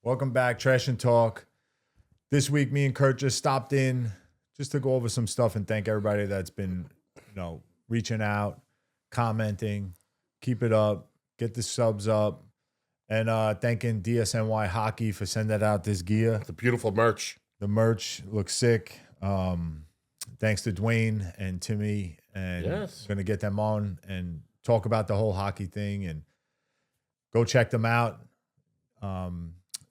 Welcome back, Trash and Talk. This week, me and Kurt just stopped in just to go over some stuff and thank everybody that's been, reaching out, commenting. Keep it up. Get the subs up. And thanking DSNY Hockey for sending out this gear. The beautiful merch. The merch looks sick. Thanks to Dwayne and Timmy. And going to get them on and talk about the whole hockey thing. And go check them out.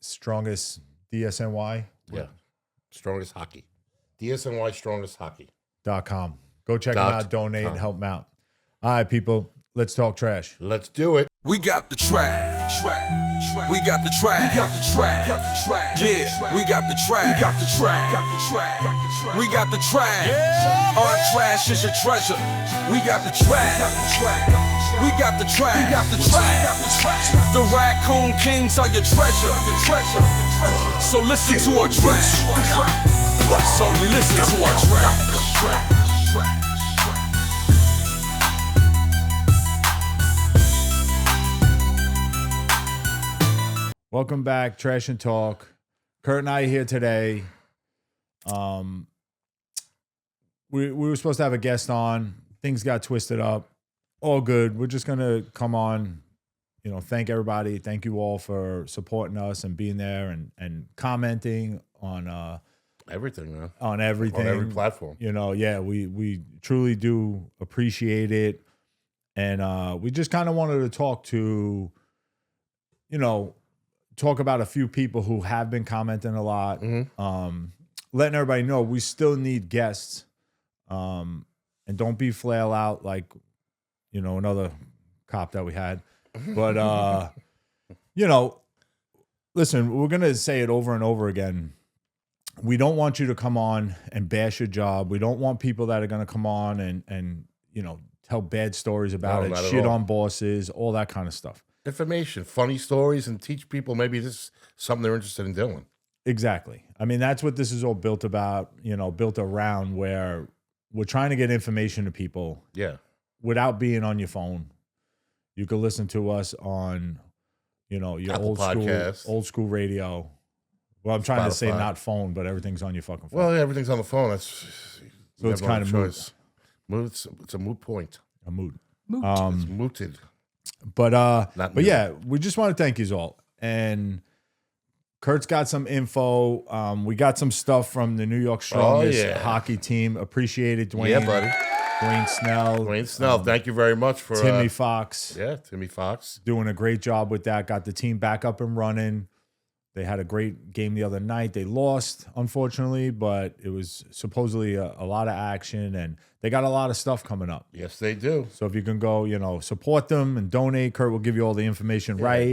Strongest DSNY. Yeah. Strongest Hockey. DSNY Strongest Hockey.com. Go check them out, donate, and help them out. All right, people, let's talk trash. Let's do it. We got the trash. We got the trash. We got the trash. Yeah, we got the trash. We got the trash. We got the trash. Our trash is your treasure. We got the trash. We got the trash. We got the trash. The Raccoon Kings are your treasure. So listen to our trash. So listen to our trash. Welcome back, Trash and Talk. Kurt and I are here today. We were supposed to have a guest on. Things got twisted up. All good. We're just gonna come on, thank everybody. Thank you all for supporting us and being there and commenting on everything, man. On everything. On every platform. We truly do appreciate it. And we just kind of wanted to talk to, talk about a few people who have been commenting a lot. Mm-hmm. Letting everybody know we still need guests. And don't be flail out like, another cop that we had. But, listen, we're going to say it over and over again. We don't want you to come on and bash your job. We don't want people that are going to come on and tell bad stories about it, shit on bosses, all that kind of stuff. Information, funny stories, and teach people maybe this is something they're interested in doing. Exactly. I mean, that's what this is all built about, built around, where we're trying to get information to people. Yeah. Without being on your phone. You can listen to us on, your Apple old school radio. Well, I'm trying to say not phone, but everything's on your fucking phone. Well, everything's on the phone. So it's kind of moot. It's a moot point. A moot. It's mooted. But yeah, we just want to thank you all. And Kurt's got some info. We got some stuff from the New York Strongest hockey team. Appreciate it, Dwayne. Yeah, buddy. Dwayne Snell. Thank you very much for Timmy Fox. Yeah, Timmy Fox. Doing a great job with that. Got the team back up and running. They had a great game the other night. They lost, unfortunately, but it was supposedly a lot of action, and they got a lot of stuff coming up. Yes, they do. So if you can go, support them and donate, Kurt will give you all the information right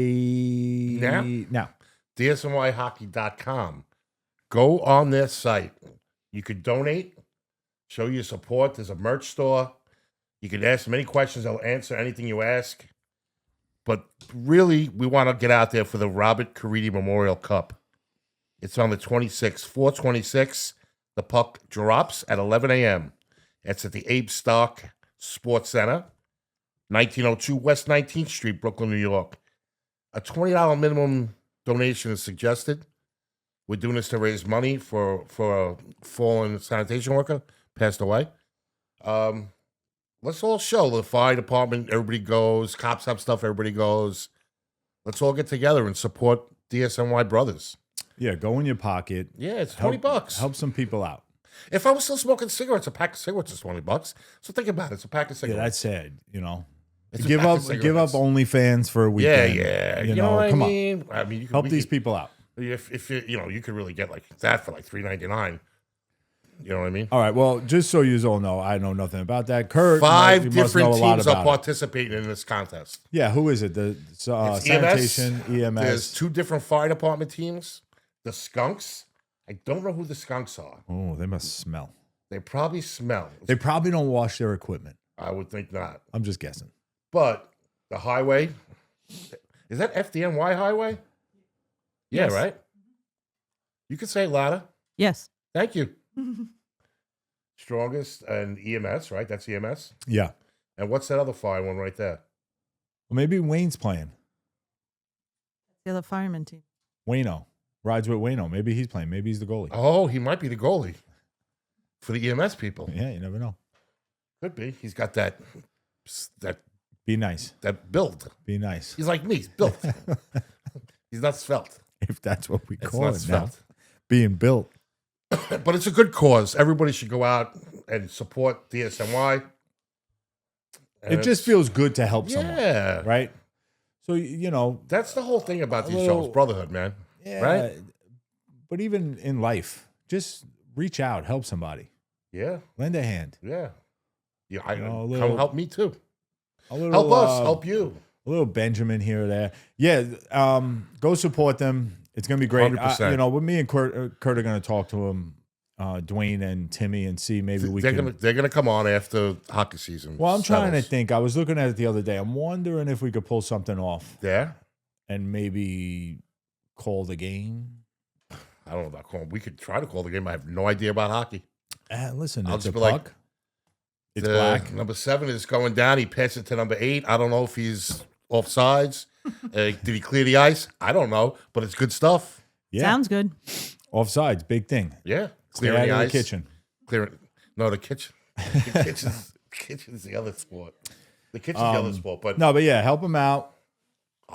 now. DSNYHockey.com. Go on their site. You could donate, show your support. There's a merch store. You can ask them any questions. They'll answer anything you ask. But really, we want to get out there for the Robert Caridi Memorial Cup. It's on the 26th, 4/26. The puck drops at 11 a.m. It's at the Abe Stark Sports Center, 1902 West 19th Street, Brooklyn, New York. A $20 minimum donation is suggested. We're doing this to raise money for a fallen sanitation worker, passed away. Let's all show the fire department. Everybody goes. Cops have stuff. Everybody goes. Let's all get together and support DSNY brothers. Yeah, go in your pocket. Yeah, it's $20. Help some people out. If I was still smoking cigarettes, a pack of cigarettes is $20. So think about it. It's a pack of cigarettes. Yeah, that's sad. It's give up OnlyFans for a weekend. Yeah. You know what I come mean? on. I mean, help these people out. If you could really get like that for like $3.99. You know what I mean? All right. Well, just so you all know, I know nothing about that. Kurt, 5 different teams are participating in this contest. Yeah, who is it? The sanitation, EMS. There's 2 different fire department teams. The Skunks. I don't know who the Skunks are. Oh, they must smell. They probably smell. They probably don't wash their equipment. I would think not. I'm just guessing. But the highway, is that FDNY highway? Yeah, Yes. right? You could say it louder. Yes. Thank you. Strongest and EMS, right? That's EMS. Yeah. And what's that other fire one right there? Well, maybe Wayne's playing. The other fireman team. Wayno. rides with Wayno. Maybe he's playing. Maybe he's the goalie. Oh, he might be the goalie for the EMS people. Yeah, you never know. Could be. He's got that Be nice. that build. Be nice. He's like me. He's built. He's not svelte. If that's what we It's call not it now. svelte. Being built. But it's a good cause. Everybody should go out and support DSMY. And It just feels good to help someone. yeah. Right? So, you know, That's the whole thing about A these little- shows, brotherhood, man. yeah. Right? But even in life, just reach out, help somebody. Yeah, Lend a hand. yeah. Yeah, You know, a come little- help me too. A little, Help us, help you. A little Benjamin here or there. Yeah, go support them. It's going to be great. 100%. You know, with me and Kurt are going to talk to him, Dwayne and Timmy, and see maybe we They're can. gonna come on after hockey season. Well, I'm trying to settles. think. I was looking at it the other day. I'm wondering if we could pull something off Yeah, and maybe call the game. I don't know about calling. We could try to call the game. I have no idea about hockey. Listen, I'll it's a just be like, puck. It's black. Number 7 is going down. He passed it to number 8. I don't know if he's offsides. Did he clear the ice? I don't know, but it's good stuff. Yeah, Sounds good. offsides, big thing. Yeah, Stay clearing out the of ice. the kitchen. Clearing. No, the kitchen. The kitchen's the other sport. The kitchen's the other sport. But No, but yeah, help them out.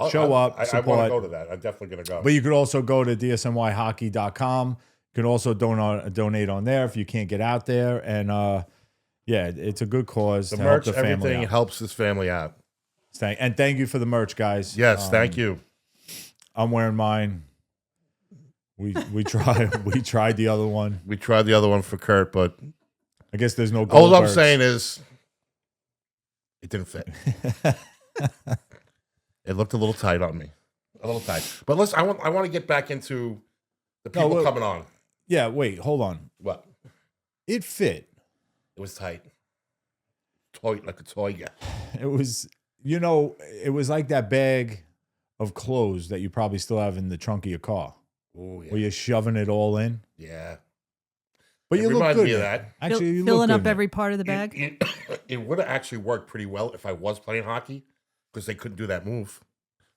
show up, I want support. to go to that. I'm definitely gonna go. But you could also go to dsmyhockey.com. You can also donate on there if you can't get out there. And yeah, it's a good cause the to merch, help the family everything out. helps this family out. And thank you for the merch, guys. Yes, thank you. I'm wearing mine. We tried the other one. We tried the other one for Kurt, but I guess there's no all gold I'm birds. saying is it didn't fit. It looked a little tight on me, a little tight. But I want to get back into the people well- coming on. Yeah, wait, hold on. What? It fit. It was tight. Toy like a toy guy. It was, you know, it was like that bag of clothes that you probably still have in the trunk of your car, Oh yeah. where you're shoving it all in. Yeah. But It you look reminded good. me of in it. that. Actually, you look Filling good up in it. every part of the bag. It would have actually worked pretty well if I was playing hockey because they couldn't do that move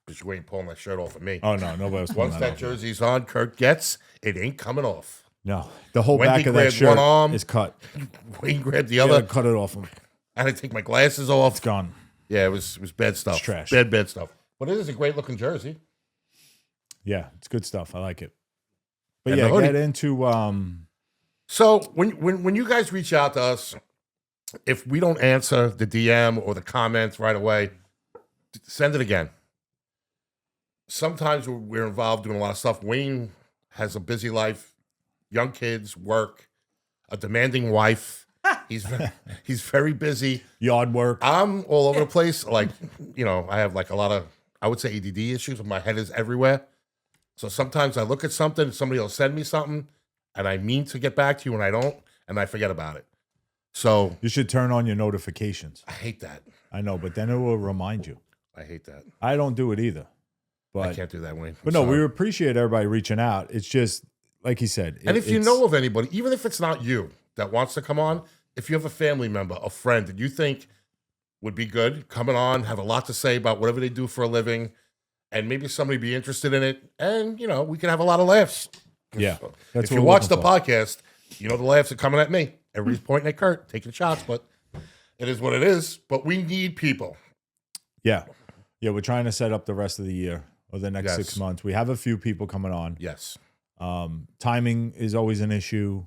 because you ain't pulling that shirt off of me. Oh no, nobody was pulling Once that that off. jersey's on, Kurt gets it ain't coming off. No, the whole Wendy back of that grabbed shirt one arm. is cut. Wayne grabbed the You other. gotta cut it off him. I had to take my glasses off. It's gone. Yeah, it was bad stuff. It's trash. Bad stuff. But it is a great looking jersey. Yeah, it's good stuff. I like it. But And yeah, the hoodie. get into So when you guys reach out to us, if we don't answer the DM or the comments right away, send it again. Sometimes we're involved doing a lot of stuff. Wayne has a busy life, young kids, work, a demanding wife. He's very busy. yard work. I'm all over the place. Like, you know, I have like a lot of, I would say ADD issues. My head is everywhere. So sometimes I look at something, somebody will send me something, and I mean to get back to you, and I don't, and I forget about it. So You should turn on your notifications. I hate that. I know, but then it will remind you. I hate that. I don't do it either. I But can't do that, Wayne. but I'm no, we sorry. appreciate everybody reaching out. It's just like he said. And if you it's- know of anybody, even if it's not you that wants to come on, if you have a family member, a friend that you think would be good coming on, have a lot to say about whatever they do for a living, and maybe somebody be interested in it, and you know, we can have a lot of laughs. Yeah, that's If what you we're watch the looking for. podcast, you know the laughs are coming at me. Everybody's pointing at Kurt, taking shots, but it is what it is. But we need people. Yeah. Yeah, we're trying to set up the rest of the year or the next Yes. 6 months. We have a few people coming on. Yes. Timing is always an issue.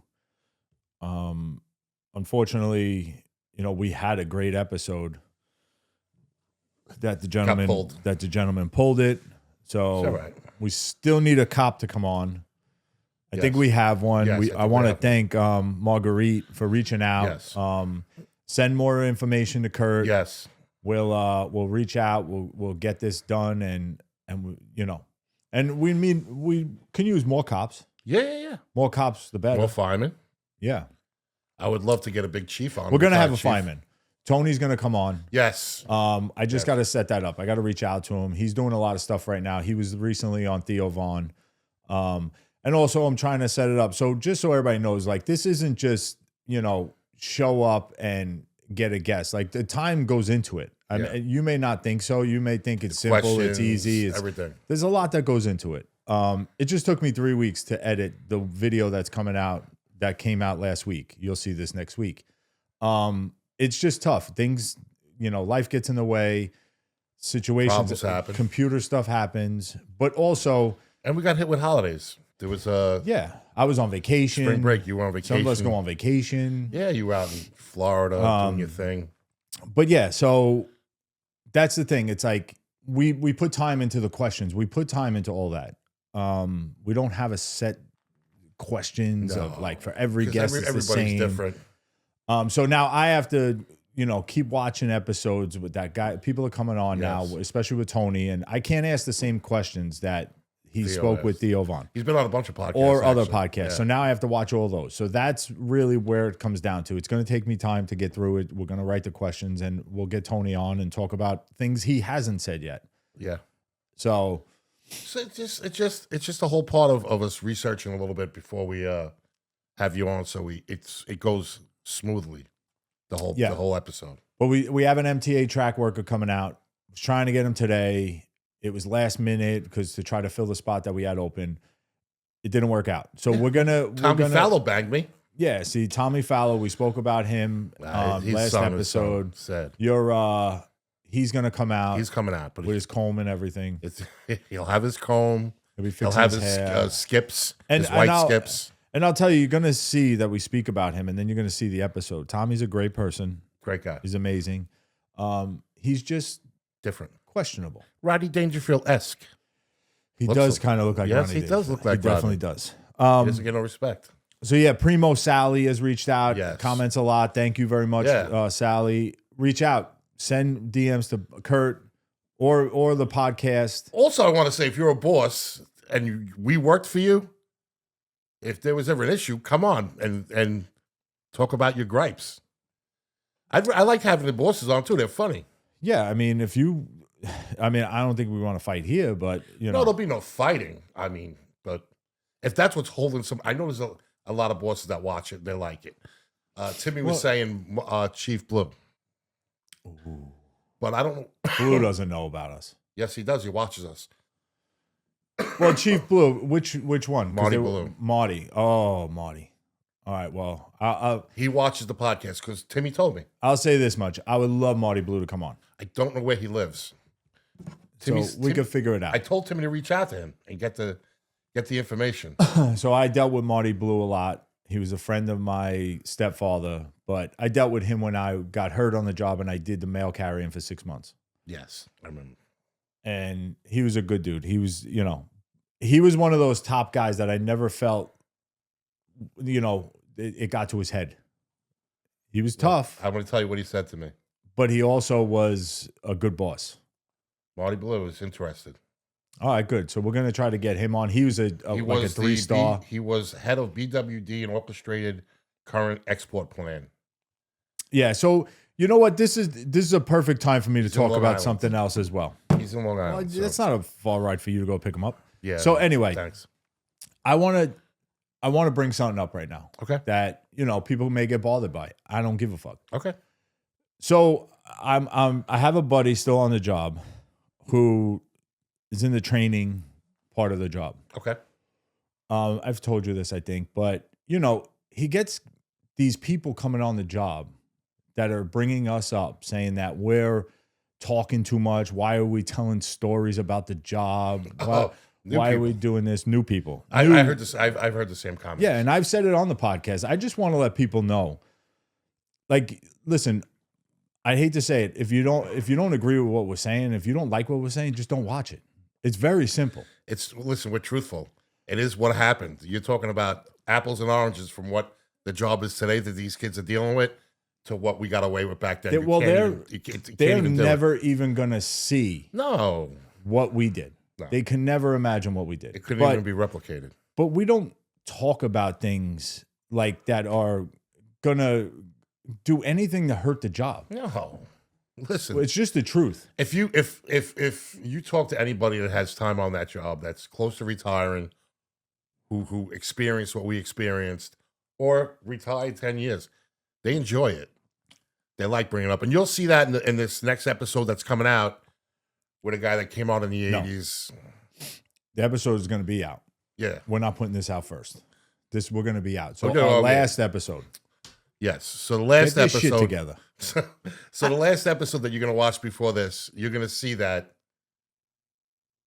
Unfortunately, you know, we had a great episode that the gentleman pulled it. So It's all right. we still need a cop to come on. I think Yes. we have one. Yes, I I think we want to have one. thank Marguerite for reaching out. Yes. Send more information to Kurt. Yes. We'll reach out. We'll get this done, and we, you know, and we can use more cops. Yeah. More cops, the better. More firemen. Yeah, I would love to get a big chief on. we're gonna have a chief. fireman. Tony's gonna come on. Yes. I just got to set that up. I got to reach out to him. He's doing a lot of stuff right now. He was recently on Theo Vaughn. And also I'm trying to set it up. So just so everybody knows, like, this isn't just, you know, show up and get a guest. Like, the time goes into it. I Yeah. mean, you may not think so. You may think it's simple, it's Questions, easy. everything. There's a lot that goes into it. It just took me 3 weeks to edit the video that came out last week. You'll see this next week. It's just tough. Things, life gets in the way, situations Problems happen. computer stuff happens, but also, And we got hit with holidays. There was I was on vacation. spring break. You were on vacation. Some of us go on vacation. Yeah, you were out in Florida doing your thing. But yeah, so that's the thing. It's like we put time into the questions. We put time into all that. We don't have a set questions of like for every 'Cause guest. It's the everybody's same. different. So now I have to, keep watching episodes with that guy. People are coming on Yes. now, especially with Tony, and I can't ask the same questions that he Theo spoke with has. Theo Von He's been on a bunch of podcasts. or other actually. podcasts. Yeah. So now I have to watch all those. So that's really where it comes down to. It's going to take me time to get through it. We're going to write the questions and we'll get Tony on and talk about things he hasn't said yet. Yeah. So So it's just a whole part of us researching a little bit before we have you on, so it goes smoothly the whole episode. but we have an MTA track worker coming out. I was trying to get him today. It was last minute because to try to fill the spot that we had open. It didn't work out. So we're gonna Tommy Fallow banged me. Yeah, see Tommy Fallow, we spoke about him His last son is so episode. sad. He's gonna come out He's coming out, but with his comb and everything. he'll have his comb. He'll be He'll fixing have his his hair. skips, And- his and white I'll- skips. And I'll tell you, you're gonna see that we speak about him, and then you're gonna see the episode. Tommy's a great person. Great guy. He's amazing. He's just Different. questionable. Rodney Dangerfield-esque. He Looks does like- kind of look like Yes, Ronnie he does look like He definitely Rodney. does. He doesn't get no respect. So yeah, Primo Sally has reached out, Yes. comments a lot. Thank you very much, Yeah. Sally. Reach out, send DMs to Kurt or the podcast. Also, I want to say, if you're a boss and we worked for you, if there was ever an issue, come on and talk about your gripes. I like having the bosses on too. They're funny. Yeah, I mean, I don't think we want to fight here, but No, there'll be no fighting. I mean, but if that's what's holding I know there's a lot of bosses that watch it. They like it. Timmy was saying Chief Blue. But I don't know. Blue doesn't know about us. Yes, he does. He watches us. Well, Chief Blue, which one? 'Cause Marty they were- Blue. Marty. Oh, Marty. All right. Well, He watches the podcast because Timmy told me. I'll say this much: I would love Marty Blue to come on, I don't know where he lives. so we could figure it I out. told Timmy to reach out to him and get the information. So I dealt with Marty Blue a lot. He was a friend of my stepfather, but I dealt with him when I got hurt on the job and I did the mail carrying for 6 months. Yes, I remember. And he was a good dude. He was, he was one of those top guys that I never felt, it got to his head. He was tough, I'm going to tell you what he said to me. but he also was a good boss. Marty Blue is interested. All right, good. So we're gonna try to get him on. He was He like a was 3-star. He was head of BWD and orchestrated current export plan. Yeah. So you know what? This is a perfect time for me to He's in talk Long about Island. something else as well. He's in Long Well, Island. that's not a far ride for you to go pick him up. yeah. So anyway, Thanks. I want to bring something up right now Okay. that people may get bothered by. I don't give a fuck. Okay. So I have a buddy still on the job who is in the training part of the job. Okay. I've told you this, I think, but he gets these people coming on the job that are bringing us up, saying that we're talking too much. Why are we telling stories about the job? New Why are people. we doing this? New people. I New- heard this. I've heard the same comment. Yeah, and I've said it on the podcast. I just want to let people know. Like, listen, I hate to say it. If you don't agree with what we're saying, if you don't like what we're saying, just don't watch it. It's very simple. Listen, we're truthful. It is what happened. You're talking about apples and oranges from what the job is today that these kids are dealing with to what we got away with back then. They- well, You they're can't They're even do it. never even gonna see No, what we did. No. They can never imagine what we did. it couldn't but, even be replicated. But we don't talk about things like that are gonna do anything to hurt the job. No, listen. It's just the truth. If you talk to anybody that has time on that job, that's close to retiring, who experienced what we experienced, or retired 10 years, they enjoy it. They like bringing it up, and you'll see that in this next episode that's coming out with a guy that came out in the No. 80s. The episode is going to be out. Yeah. We're not putting this out first. We're going to be out. So Okay, our okay. last episode. Yes. So the last Get this episode shit together. So the last episode that you're going to watch before this, you're going to see that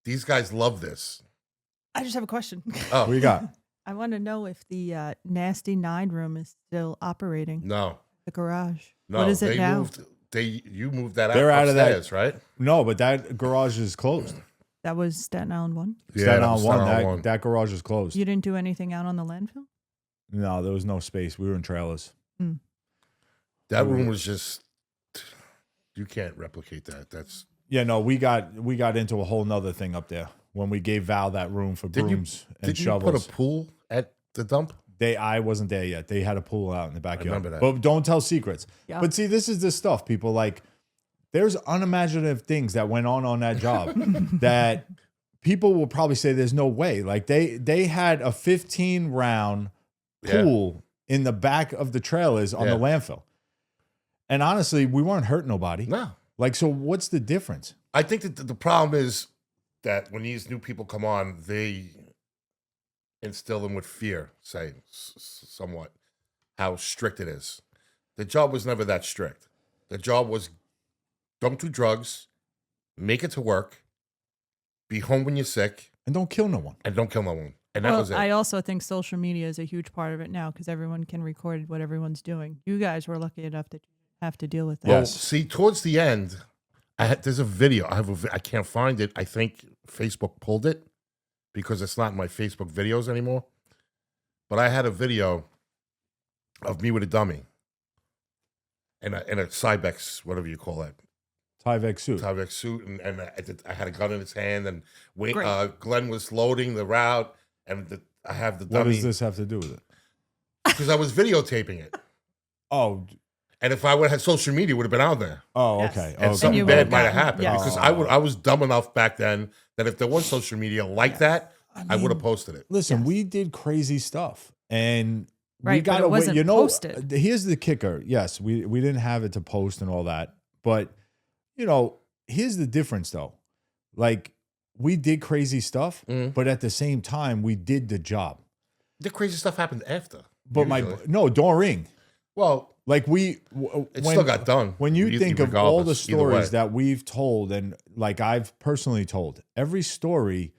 these guys love this. I just have a question. Oh, What you got? I want to know if the Nasty Nine room is still operating. no. The garage. No. What is it they now? You moved that out They're out of that- upstairs, right? No, but that garage is closed. That was Staten Island 1? Staten that Island was one. Staten Island That garage is closed. You didn't do anything out on the landfill? No, there was no space. We were in trailers. That room was just, you can't replicate that. That's, Yeah, no, we got into a whole nother thing up there when we gave Val that room for Did you- brooms and did you shovels. put a pool at the dump? I wasn't there yet. They had a pool out in the backyard. remember that. But don't tell secrets. Yeah. But see, this is the stuff, people. Like, there's unimaginative things that went on that job that people will probably say there's no way. Like, they had a 15 round Yeah. pool in the back of the trailers on the Yeah. landfill. And honestly, we weren't hurting nobody. No. Like, so what's the difference? I think that the problem is that when these new people come on, they instill them with fear, say, somewhat, how strict it is. The job was never that strict. The job was don't do drugs, make it to work, be home when you're sick, And don't kill no one. and don't kill no one. And that Well, was it. I also think social media is a huge part of it now because everyone can record what everyone's doing. You guys were lucky enough to have to deal with that. Well, Yes. see, towards the end, there's a video. I can't find it. I think Facebook pulled it because it's not in my Facebook videos anymore. But I had a video of me with a dummy and a Cybex, whatever you call that, Tyvek suit. Cybex suit, and I had a gun in his hand, and Great. Glenn was loading the route, and I have the What dummy does this have to do with it? because I was videotaping it. Oh, And if I would have had social media, it would have been out there. oh, Yes. okay. And okay. something you bad would've might have gotten- happened yes. because I was dumb enough back then that if there was social media like that, I would have posted it. Listen, Yes. we did crazy stuff, and we Right, but got it away. wasn't You know, posted. here's the kicker. Yes, we didn't have it to post and all that, but you know, here's the difference though. Like, we did crazy stuff, Mhm. but at the same time, we did the job. The crazy stuff happened after. But usually. don't ring. Well, Like it still got done. When you e- think of all the regardless, either way. stories that we've told, and like I've personally told, every story,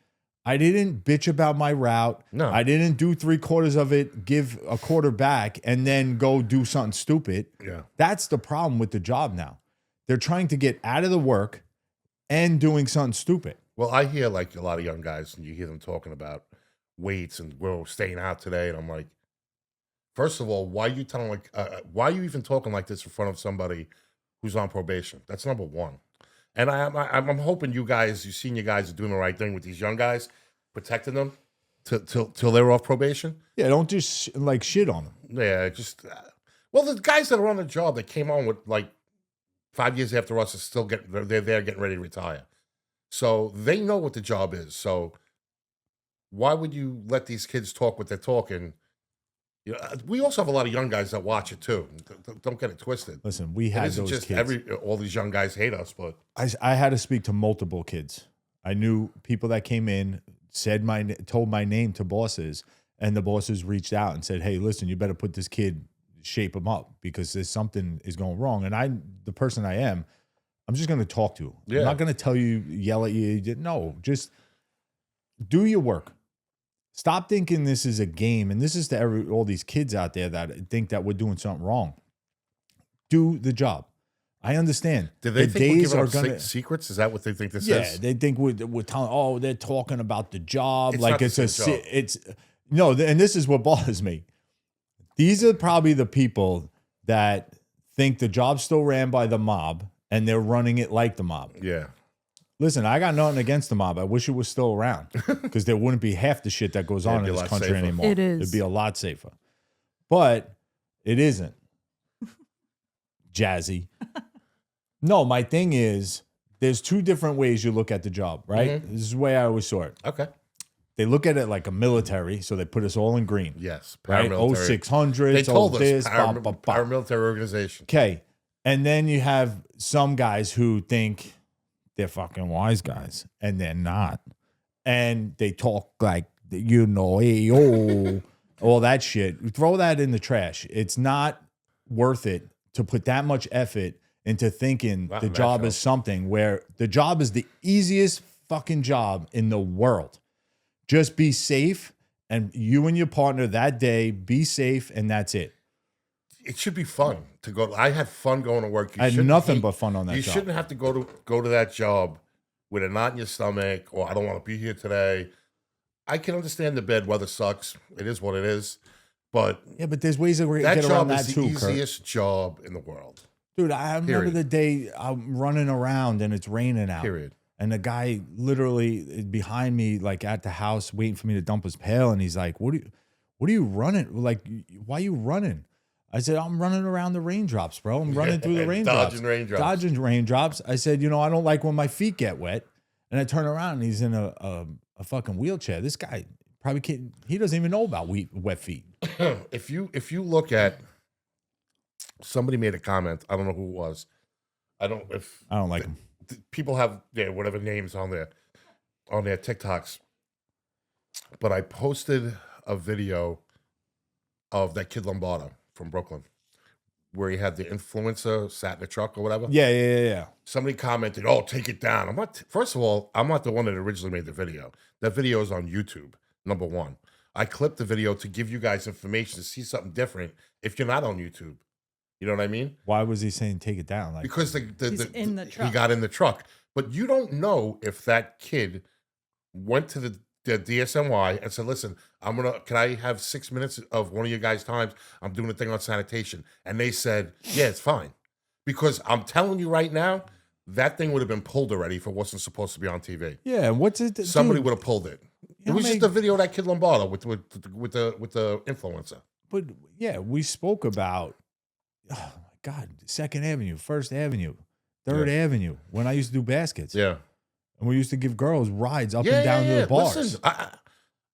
I didn't bitch about my route. No. I didn't do 3/4 of it, give a quarter back, and then go do something stupid. Yeah. That's the problem with the job now. They're trying to get out of the work and doing something stupid. Well, I hear like a lot of young guys, and you hear them talking about weights and we're staying out today, and I'm like, first of all, why are you telling why are you even talking like this in front of somebody who's on probation? That's number one. And I'm hoping you senior guys, are doing the right thing with these young guys, protecting them till they're off probation. Yeah, don't just like shit on them. Yeah, just well, the guys that are on the job that came on with like 5 years after us are still they're there getting ready to retire, so they know what the job is. So why would you let these kids talk what they're talking? You know, we also have a lot of young guys that watch it too. Don't get it twisted. Listen, we It had isn't those just kids. all these young guys hate us, but I had to speak to multiple kids. I knew people that came in, told my name to bosses, and the bosses reached out and said, "Hey, listen, you better put this kid, shape him up because there's something is going wrong." And the person I am, I'm just going to talk to you. Yeah. I'm not going to tell you, yell at you. No, just do your work. Stop thinking this is a game. And this is to all these kids out there that think that we're doing something wrong. Do the job. I understand. do they The think we're days giving are up gonna. secrets? Is that what they think this Yeah, is? they think we're telling. Oh, they're talking about the job It's like not the it's a. same job. It's no, and this is what bothers me. These are probably the people that think the job's still ran by the mob and they're running it like the mob. Yeah. Listen, I got nothing against the mob. I wish it was still around because there wouldn't be half the shit that goes Yeah, on it'd in be a this lot country safer. anymore. It is. It'd be a lot safer. But it isn't. Jazzy. No, my thing is there's two different ways you look at the job, right? Mm-hmm. This is the way I always saw it. Okay. They look at it like a military, so they put us all in green. Yes. Right? Paramilitary. 0600s, They told us this, bah, bah, bah. paramilitary organization. Okay. And then you have some guys who think they're fucking wise guys, and they're not. and they talk like, you know, hey, oh, all that shit. Throw that in the trash. It's not worth it to put that much effort into thinking Not the in that job show. is something where the job is the easiest fucking job in the world. Just be safe, and you and your partner that day, be safe, and that's it. It should be fun to go. I had fun going to work. You I had shouldn't nothing hate- but fun on that You job. shouldn't have to go to that job with a knot in your stomach, or I don't want to be here today. I can understand the bad weather sucks. It is what it is. But Yeah, but there's ways to that get around job that is the too, Kurt. easiest job in the world. Dude, I remember Period. the day I'm running around and it's raining out. Period. And the guy literally behind me, like at the house, waiting for me to dump his pail. And he's like, what are you running? Like, why are you running? I said, I'm running around the raindrops, bro. I'm running through the raindrops. Dodging raindrops. Dodging raindrops. I said, I don't like when my feet get wet. And I turn around and he's in a fucking wheelchair. This guy probably can't, he doesn't even know about wet feet. If you look at, somebody made a comment. I don't know who it was. I don't like him. People have whatever names on their TikToks. But I posted a video of that kid Lombardo from Brooklyn, where he had the influencer sat in a truck or whatever. Yeah. Somebody commented, "Oh, take it down." I'm not. First of all, I'm not the one that originally made the video. That video is on YouTube. Number one, I clipped the video to give you guys information to see something different. If you're not on YouTube, you know what I mean? Why was he saying take it down? Like, Because He's in the he truck. got in the truck, but you don't know if that kid went to the DSNY and said, "Listen, can I have 6 minutes of one of you guys' times? I'm doing a thing on sanitation," and they said, "Yeah, it's fine," because I'm telling you right now, that thing would have been pulled already if it wasn't supposed to be on TV. yeah, what's it? Somebody dude, would have pulled it. It how was many- just a video of that kid Lombardo with the influencer. But yeah, we spoke about, oh my God, 2nd Avenue, 1st Avenue, 3rd Avenue, when I used to do baskets. Yeah, And we used to give girls rides up and down to the bars. Listen,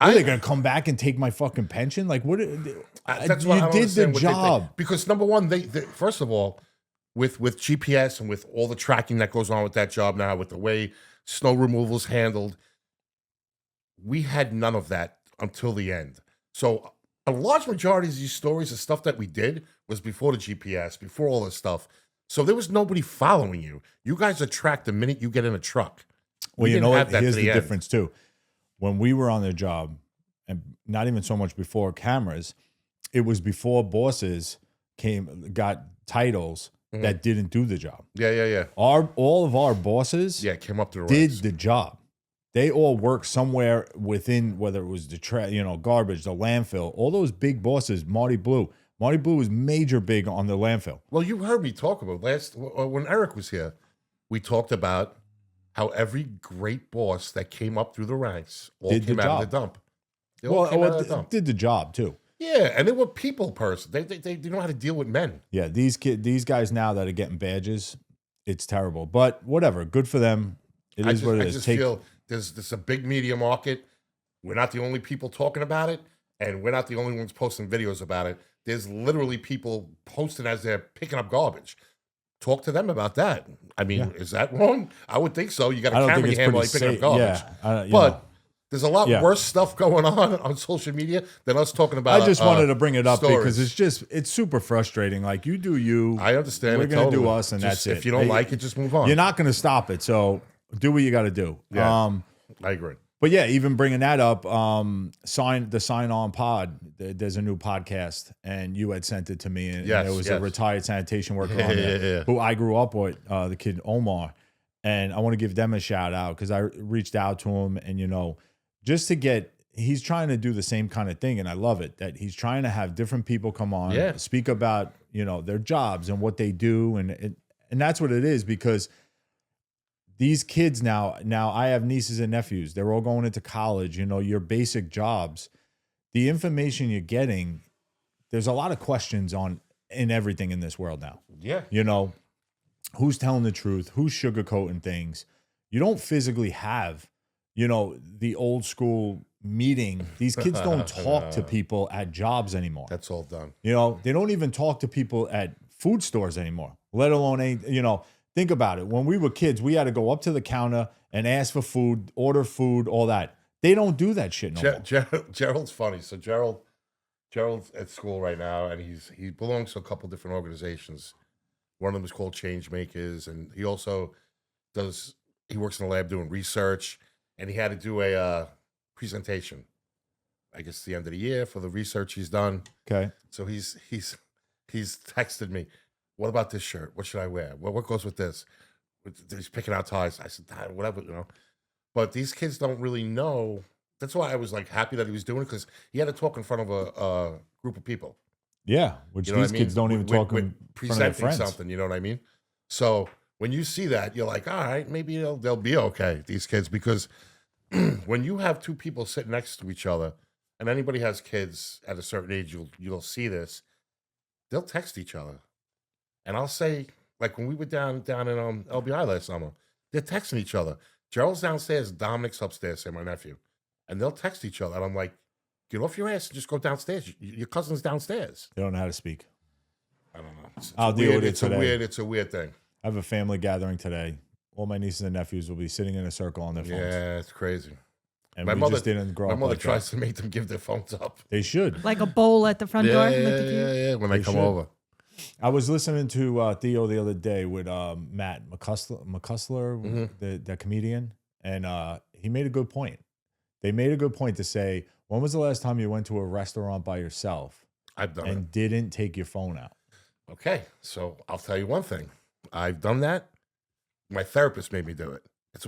Are they going to come back and take my fucking pension? Like, what? That's why I You don't did the understand what they think. job. Because number one, they first of all, with GPS and with all the tracking that goes on with that job now, with the way snow removal is handled, we had none of that until the end. So a large majority of these stories, the stuff that we did, was before the GPS, before all this stuff. So there was nobody following you. You guys are tracked the minute you get in a truck. Well, We you didn't know what? have that Here's to the the end. difference too. When we were on the job, and not even so much before cameras, it was before bosses got titles Mm-hmm. that didn't do the job. Yeah. All of our bosses Yeah, came up through the did ranks. the job. They all worked somewhere within, whether it was the garbage, the landfill, all those big bosses. Marty Blue was major big on the landfill. Well, you heard me talk about when Eric was here. We talked about how every great boss that came up through the ranks all Did the came out of job. the dump. They all came out of the dump. Did the job too. Yeah, and they were people person. They know how to deal with men. Yeah, these guys now that are getting badges, it's terrible. But whatever, good for them. It is what it I is. just feel there's a big media market. We're not the only people talking about it, and we're not the only ones posting videos about it. There's literally people posting as they're picking up garbage. Talk to them about that. I mean, is that wrong? I would think so. You got I a don't camera think in it's your hand while pretty you're picking up safe. garbage. Yeah, you but know. there's a lot Yeah. worse stuff going on social media than us talking about. I just wanted to bring it up because stories. it's super frustrating. Like, you do you. I understand. We're it gonna do totally. us, and Just, that's it. If you don't like it, just move on. You're not going to stop it. So do what you got to do. Yeah. I agree. But yeah, even bringing that up, Sign On Pod. There's a new podcast, and you had sent it to me, and Yes, there was a yes. retired sanitation worker on there Yeah. who I grew up with, the kid Omar, and I want to give them a shout out because I reached out to him, and just to get. He's trying to do the same kind of thing, and I love it that he's trying to have different people come on, Yeah. speak about their jobs and what they do, and that's what it is because. These kids now I have nieces and nephews. They're all going into college, your basic jobs. The information you're getting, there's a lot of questions in everything in this world now. Yeah. Who's telling the truth? Who's sugarcoating things? You don't physically have, the old school meeting. These kids don't talk to people at jobs anymore. That's all done. They don't even talk to people at food stores anymore, let alone, think about it. When we were kids, we had to go up to the counter and ask for food, order food, all that. They don't do that shit no more. Gerald's funny. So Gerald's at school right now, and he belongs to a couple different organizations. One of them is called Change Makers, and he also he works in the lab doing research, and he had to do a presentation. I guess the end of the year for the research he's done. Okay. So he's texted me, what about this shirt? What should I wear? What goes with this? He's picking out ties. I said, whatever, you know. But these kids don't really know. That's why I was like happy that he was doing it, because he had to talk in front of a group of people. Yeah, which You know these what I mean? kids don't even talk in front of their Presenting friends. something, you know what I mean? So when you see that, you're like, all right, maybe they'll be okay, these kids, because when you have two people sitting next to each other, and anybody has kids at a certain age, you'll see this. They'll text each other, and I'll say, like when we were down in LBI last summer, they're texting each other. Gerald's downstairs, Dominic's upstairs, say my nephew, and they'll text each other, and I'm like, get off your ass and just go downstairs. Your cousin's downstairs. They don't know how to speak. I don't know. I'll deal with it today. It's a weird thing. I have a family gathering today. All my nieces and nephews will be sitting in a circle on their phones. Yeah, it's crazy. And My we mother just didn't grow My up mother like tries that. to make them give their phones up. They should. Like a bowl at the front door. Like the key. Yeah. When they come should. over. I was listening to Theo the other day with Matt McCuskler, Mm-hmm. the comedian, and he made a good point. They made a good point to say, when was the last time you went to a restaurant by yourself I've done and didn't take your phone out? it. Okay, so I'll tell you one thing. I've done that. My therapist made me do it. It's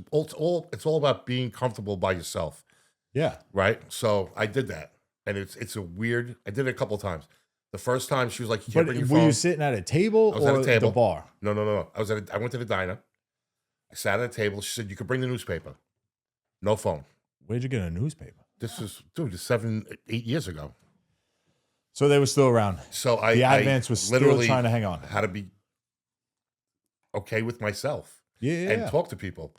all about being comfortable by yourself, Yeah. right? So I did that, and it's a weird. I did it a couple of times. The first time she was like, "You But can't bring your were phone." you sitting at a table I was or at a table. the bar? No. I went to the diner. I sat at a table. She said, "You could bring the newspaper. No phone." Where'd you get a newspaper? This is, dude, 7, 8 years ago. So they were still around. So The Advance was still literally trying to hang on. had to be okay with myself Yeah. and talk to people.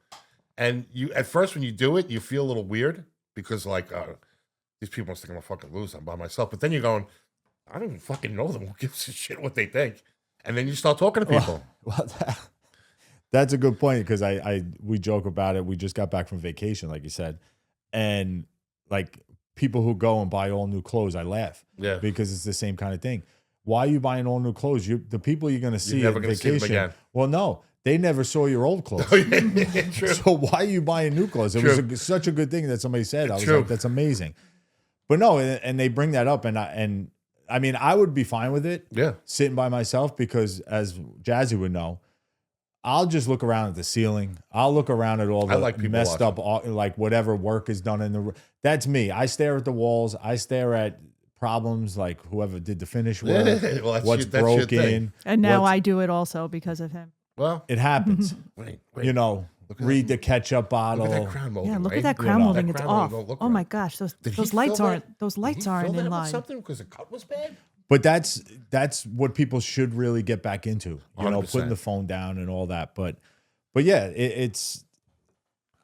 And you, at first, when you do it, you feel a little weird because, like, these people must think I'm a fucking loser. I'm by myself. But then you're going, I don't even fucking know them. Who gives a shit what they think? And then you start talking to people. Well, that's a good point, because we joke about it. We just got back from vacation, like you said, and like people who go and buy all new clothes, I laugh. Yeah. Because it's the same kind of thing. Why are you buying all new clothes? The people you're going to see never at gonna see them vacation. again. Well, no, they never saw your old clothes. Oh, yeah, true. So why are you buying new clothes? It True. was such a good thing that somebody said. I was True. like, that's amazing. But no, and they bring that up, and I mean, I would be fine with it. Yeah. Sitting by myself, because as Jazzy would know, I'll just look around at the ceiling. I'll look around at all I the like people messed up, like whatever work is done in the. That's me. I stare at the walls. I stare at problems, like whoever did the finish work, Well, that's what's that's your thing. broken. And now what's- I do it also because of him. Well, It happens. wait. You know, Look at read the ketchup bottle. Look at that crown molding. Yeah, look right? at that You crown know. molding. That It's crown molding off. don't look Oh my right. gosh, Did he those fill lights that- aren't those Did lights he fill aren't that in up with line. something because the cut was bad. But that's what people should really get back into. You know, 100%. putting the phone down and all that. But yeah, it's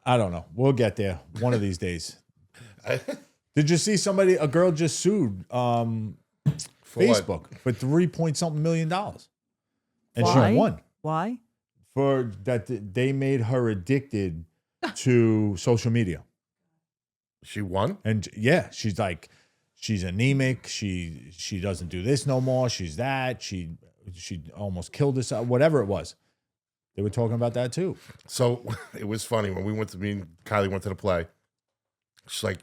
I don't know. We'll get there one of these days. Did you see a girl just sued For what? Facebook for $3-point-something million, and Why? she won Why? for that. They made her addicted to social media, She won. and yeah, she's like, she's anemic. She doesn't do this no more. She's that. She almost killed herself. Whatever it was, they were talking about that too. So it was funny when me and Kylie went to the play. She's like,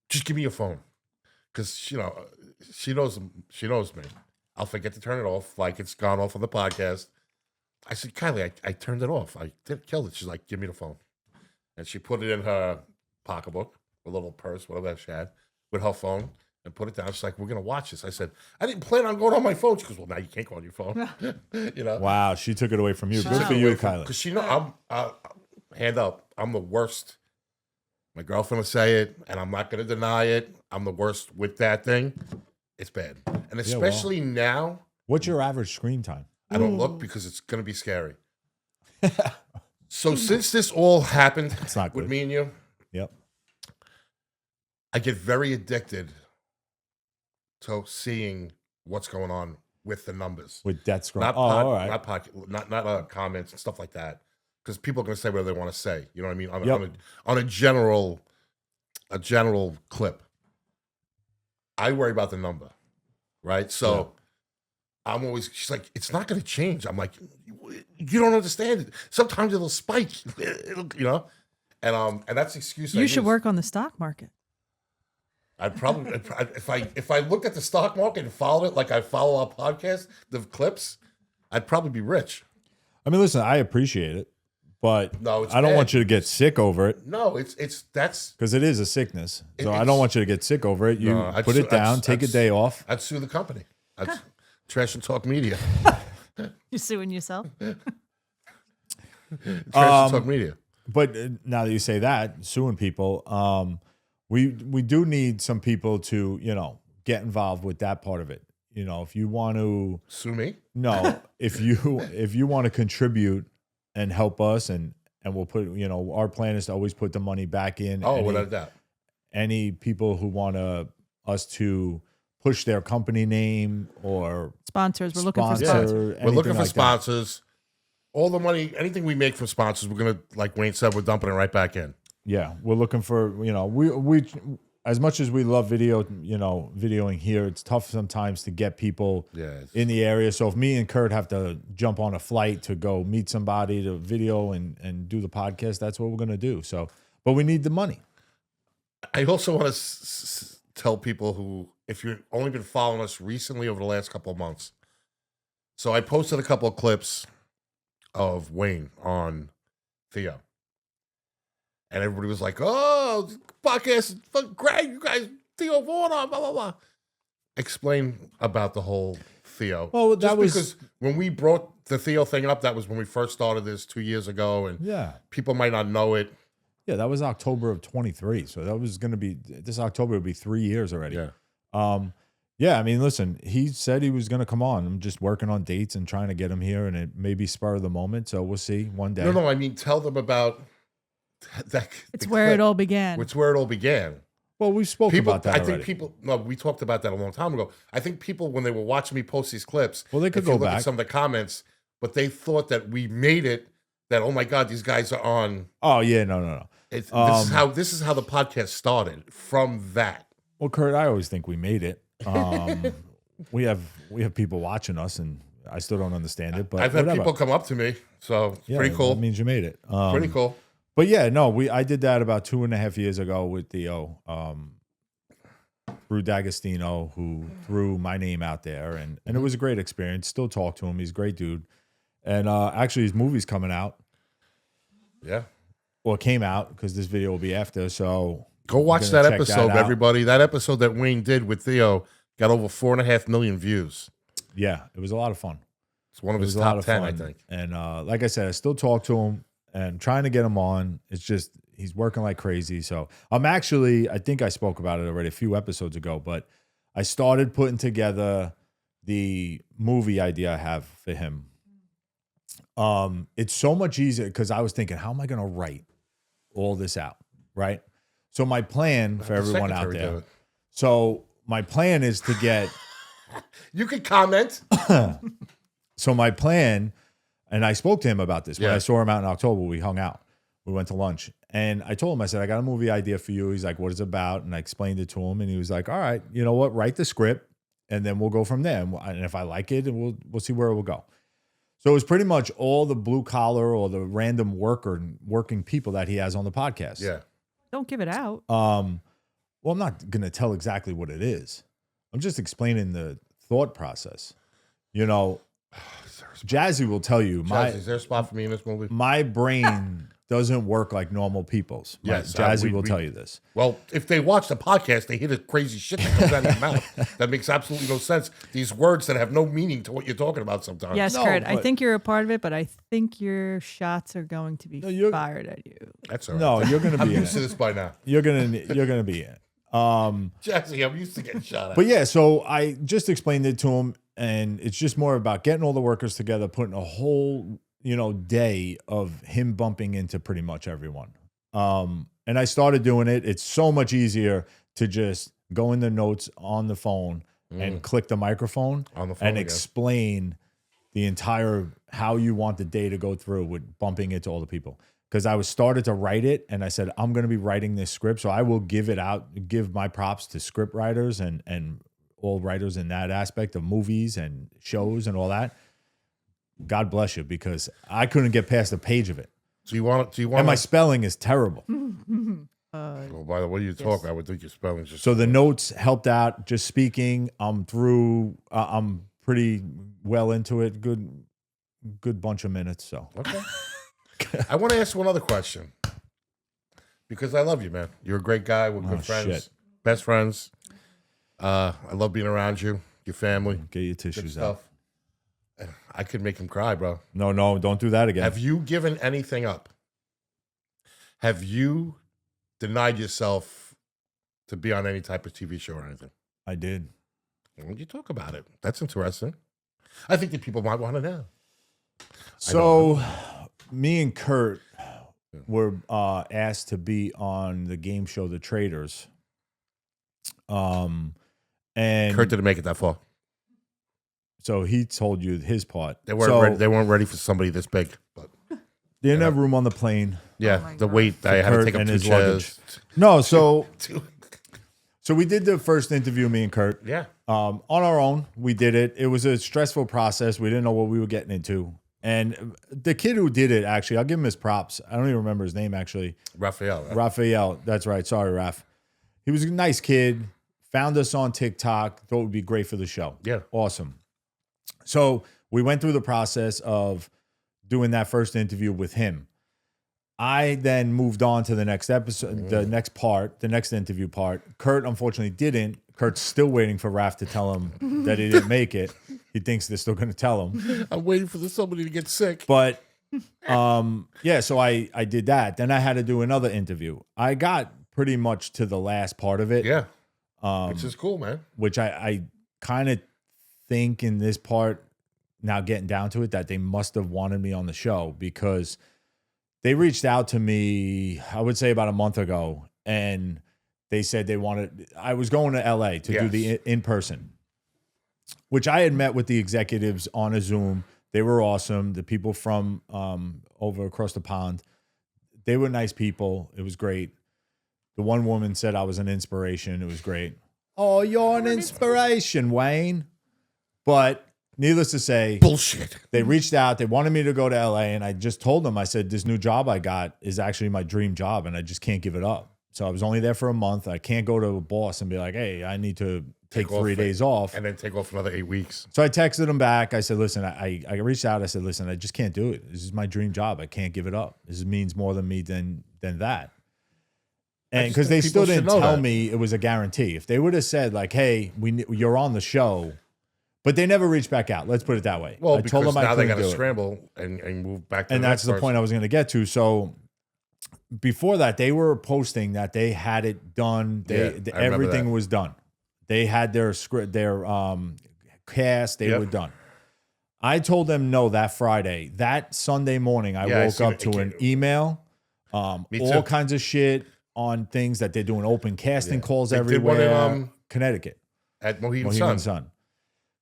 "Just give me your phone," because she knows me. I'll forget to turn it off, like it's gone off on the podcast. I said, "Kylie, I turned it off. I didn't kill it." She's like, "Give me the phone," and she put it in her pocketbook, a little purse, whatever she had, with her phone, and put it down. She's like, "We're gonna watch this." I said, "I didn't plan on going on my phone." She goes, "Well, now you can't go on your phone." Wow, she took it away from you. Good for you, Kylie. Because she know I'm hand up. I'm the worst. My girlfriend will say it, and I'm not going to deny it. I'm the worst with that thing. It's bad, and especially now, What's your average screen time? I don't look because it's going to be scary. So since this all happened not with good. me and you, Yep. I get very addicted to seeing what's going on with the numbers. With death scroll. Not all right. not comments and stuff like that, because people are going to say whatever they want to say. You know what I mean? Yep. On a general a general clip. I worry about the number, right? So I'm always, she's like, it's not going to change. I'm like, you don't understand it. Sometimes it'll spike, and that's the excuse. You should work on the stock market. I'd probably, if I looked at the stock market and followed it like I follow our podcast, the clips, I'd probably be rich. I mean, listen, I appreciate it, but No, it's I don't bad. want you to get sick over it No, that's. because it is a sickness. So I It's- don't want you to get sick over it. You No, I'd put su- it down, I'd- take a I'd- day off. I'd sue the company. Trash and Talk Media. You suing yourself? Trash and Talk Media. But now that you say that, suing people, we do need some people to get involved with that part of it. If you want to, Sue me. no, if you want to contribute and help us, and we'll put, our plan is to always put the money back in. Oh, without that. Any people who want us to push their company name or Sponsors. We're looking for sponsor, sponsors. We're looking anything for like that. sponsors. All the money, anything we make from sponsors, we're gonna, like Wayne said, we're dumping it right back in. Yeah, we're looking for, we as much as we love videoing here, it's tough sometimes to get people Yeah. in the area. So if me and Kurt have to jump on a flight to go meet somebody to video and do the podcast, that's what we're going to do. So, but we need the money. I also want to tell people who, if you've only been following us recently over the last couple of months. So I posted a couple of clips of Wayne on Theo. And everybody was like, oh, podcast is fucking great. You guys, Theo Vaughn on, blah, blah, blah. Explain about the whole Theo. Well, that was- because when we brought the Theo thing up, that was when we first started this 2 years ago. And Yeah. people might not know it. Yeah, that was October of 23. So that was going to be, this October would be 3 years already. Yeah. Yeah, I mean, listen, he said he was going to come on. I'm just working on dates and trying to get him here, and it may be spur of the moment. So we'll see one day. No, I mean, tell them about that. It's the where clip. it all began. It's where it all began. Well, we spoke People, about that I already. think people. No, we talked about that a long time ago. I think people, when they were watching me post these clips, Well, they could if you go look back. at some of the comments, but they thought that we made it. That, oh my God, these guys are on. Oh, yeah, no. It's, Um, this is how the podcast started, from that. Well, Kurt, I always think we made it. We have people watching us, and I still don't understand it. But I've had whatever. people come up to me, so it's Yeah, pretty cool. That means you made it. Pretty cool. But yeah, no, I did that about 2.5 years ago with Theo, Brew D'Agostino, who threw my name out there, and it was a great experience. Still talk to him; he's a great dude. And actually, his movie's coming out. Yeah. Well, it came out because this video will be after. So Go watch gonna that check episode, out. everybody. That episode that Wayne did with Theo got over 4.5 million views. Yeah, it was a lot of fun. It's one of It his was a lot top of 10, fun. I think. And like I said, I still talk to him and trying to get him on. It's just he's working like crazy. So I think I spoke about it already a few episodes ago, but I started putting together the movie idea I have for him. It's so much easier because I was thinking, how am I going to write all this out, right? So my plan for The everyone out secretary do there. it. So my plan is to get. You could comment. So my plan, and I spoke to him about this when Yeah. I saw him out in October. We hung out. We went to lunch, and I told him, I said, I got a movie idea for you. He's like, what is it about? And I explained it to him, and he was like, all right, you know what? Write the script, and then we'll go from there. And if I like it, and we'll see where it will go. So it was pretty much all the blue collar or the random working people that he has on the podcast. Yeah. Don't give it out. Well, I'm not going to tell exactly what it is. I'm just explaining the thought process. Jazzy will tell you Jazzy, is there a spot for me in this movie? my brain doesn't work like normal people's. Yes, Jazzy will tell you this. Well, if they watch the podcast, they hear the crazy shit that comes out of your mouth. That makes absolutely no sense. These words that have no meaning to what you're talking about sometimes. Yes, No, Kurt. I but- think you're a part of it, but I think your shots are going to be No, you're- fired at you. That's all right. No, you're going to I'm be in used to it. this by now. You're going to be in it. Jazzy, I'm used to getting shot at. But yeah, so I just explained it to him, and it's just more about getting all the workers together, putting a whole, day of him bumping into pretty much everyone. And I started doing it. It's so much easier to just go in the notes on the phone and click the microphone On the phone, and yeah. explain the entire how you want the day to go through with bumping into all the people. because I was started to write it, and I said I'm going to be writing this script, so I will give my props to script writers and all writers in that aspect of movies and shows and all that. God bless you, because I couldn't get past a page of it, Do you want and my spelling is terrible. Well, by the way you talk, I would think your spelling's just. So the notes helped out. Just speaking, I'm through. I'm pretty well into it. Good bunch of minutes. So Okay. I want to ask one other question because I love you, man. You're a great guy. We're good friends, shit. best friends. I love being around you, your family, get your good tissues out. stuff. I could make him cry, bro. No, don't do that again. Have you given anything up? Have you denied yourself to be on any type of TV show or anything? I did. Why don't you talk about it? That's interesting. I think that people might want to know. So, me and Kurt were asked to be on the game show The Traders. And Kurt didn't make it that far. so he told you his part. They weren't So, ready. They weren't ready for somebody this big. But They didn't have room on the plane. yeah, my the God. weight. I had to Kurt take up and 2 his chairs. No, so Two- we did the first interview, me and Kurt. Yeah. On our own, we did it. It was a stressful process. We didn't know what we were getting into. And the kid who did it, actually, I'll give him his props. I don't even remember his name, actually. Raphael. Right? Raphael. That's right. Sorry, Raph. He was a nice kid. Found us on TikTok. Thought it would be great for the show. Yeah. Awesome. So we went through the process of doing that first interview with him. I then moved on to the next episode, the next interview part. Kurt, unfortunately, didn't. Kurt's still waiting for Raph to tell him that he didn't make it. He thinks they're still going to tell him. I'm waiting for somebody to get sick. But yeah, so I did that. Then I had to do another interview. I got pretty much to the last part of it. Yeah. Which is cool, man. Which I kind of think in this part, now getting down to it, that they must have wanted me on the show, because they reached out to me, I would say about a month ago, and they said they wanted, I was going to LA to do the in-person, which I had met with the executives on a Zoom. They were awesome. The people from over across the pond, they were nice people. It was great. The one woman said I was an inspiration. It was great. Oh, you're an inspiration, Wayne. But needless to say, Bullshit. they reached out. They wanted me to go to LA, and I just told them, I said, this new job I got is actually my dream job, and I just can't give it up. So I was only there for a month. I can't go to a boss and be like, hey, I need to take 3 days off. And then take off another 8 weeks. So I texted him back. I said, listen, I reached out. I said, listen, I just can't do it. This is my dream job. I can't give it up. This means more than me than that. And because they still didn't tell me it was a guarantee. If they would have said like, hey, you're on the show, but they never reached back out. Let's put it that way. Well, I because now they got to do it. scramble and move back to And the that's next the point I was going to get to. So before that, they were posting that they had it done. Yeah, I remember Everything that. was done. They had their script, their cast. They Yep. were done. I told them no that Friday. That Sunday morning, I Yeah, I woke seen up it. to an email, Me all too. kinds of shit on things that they're doing open casting calls They did one everywhere. in, Connecticut, At Mohegan Mohegan Sun. Sun.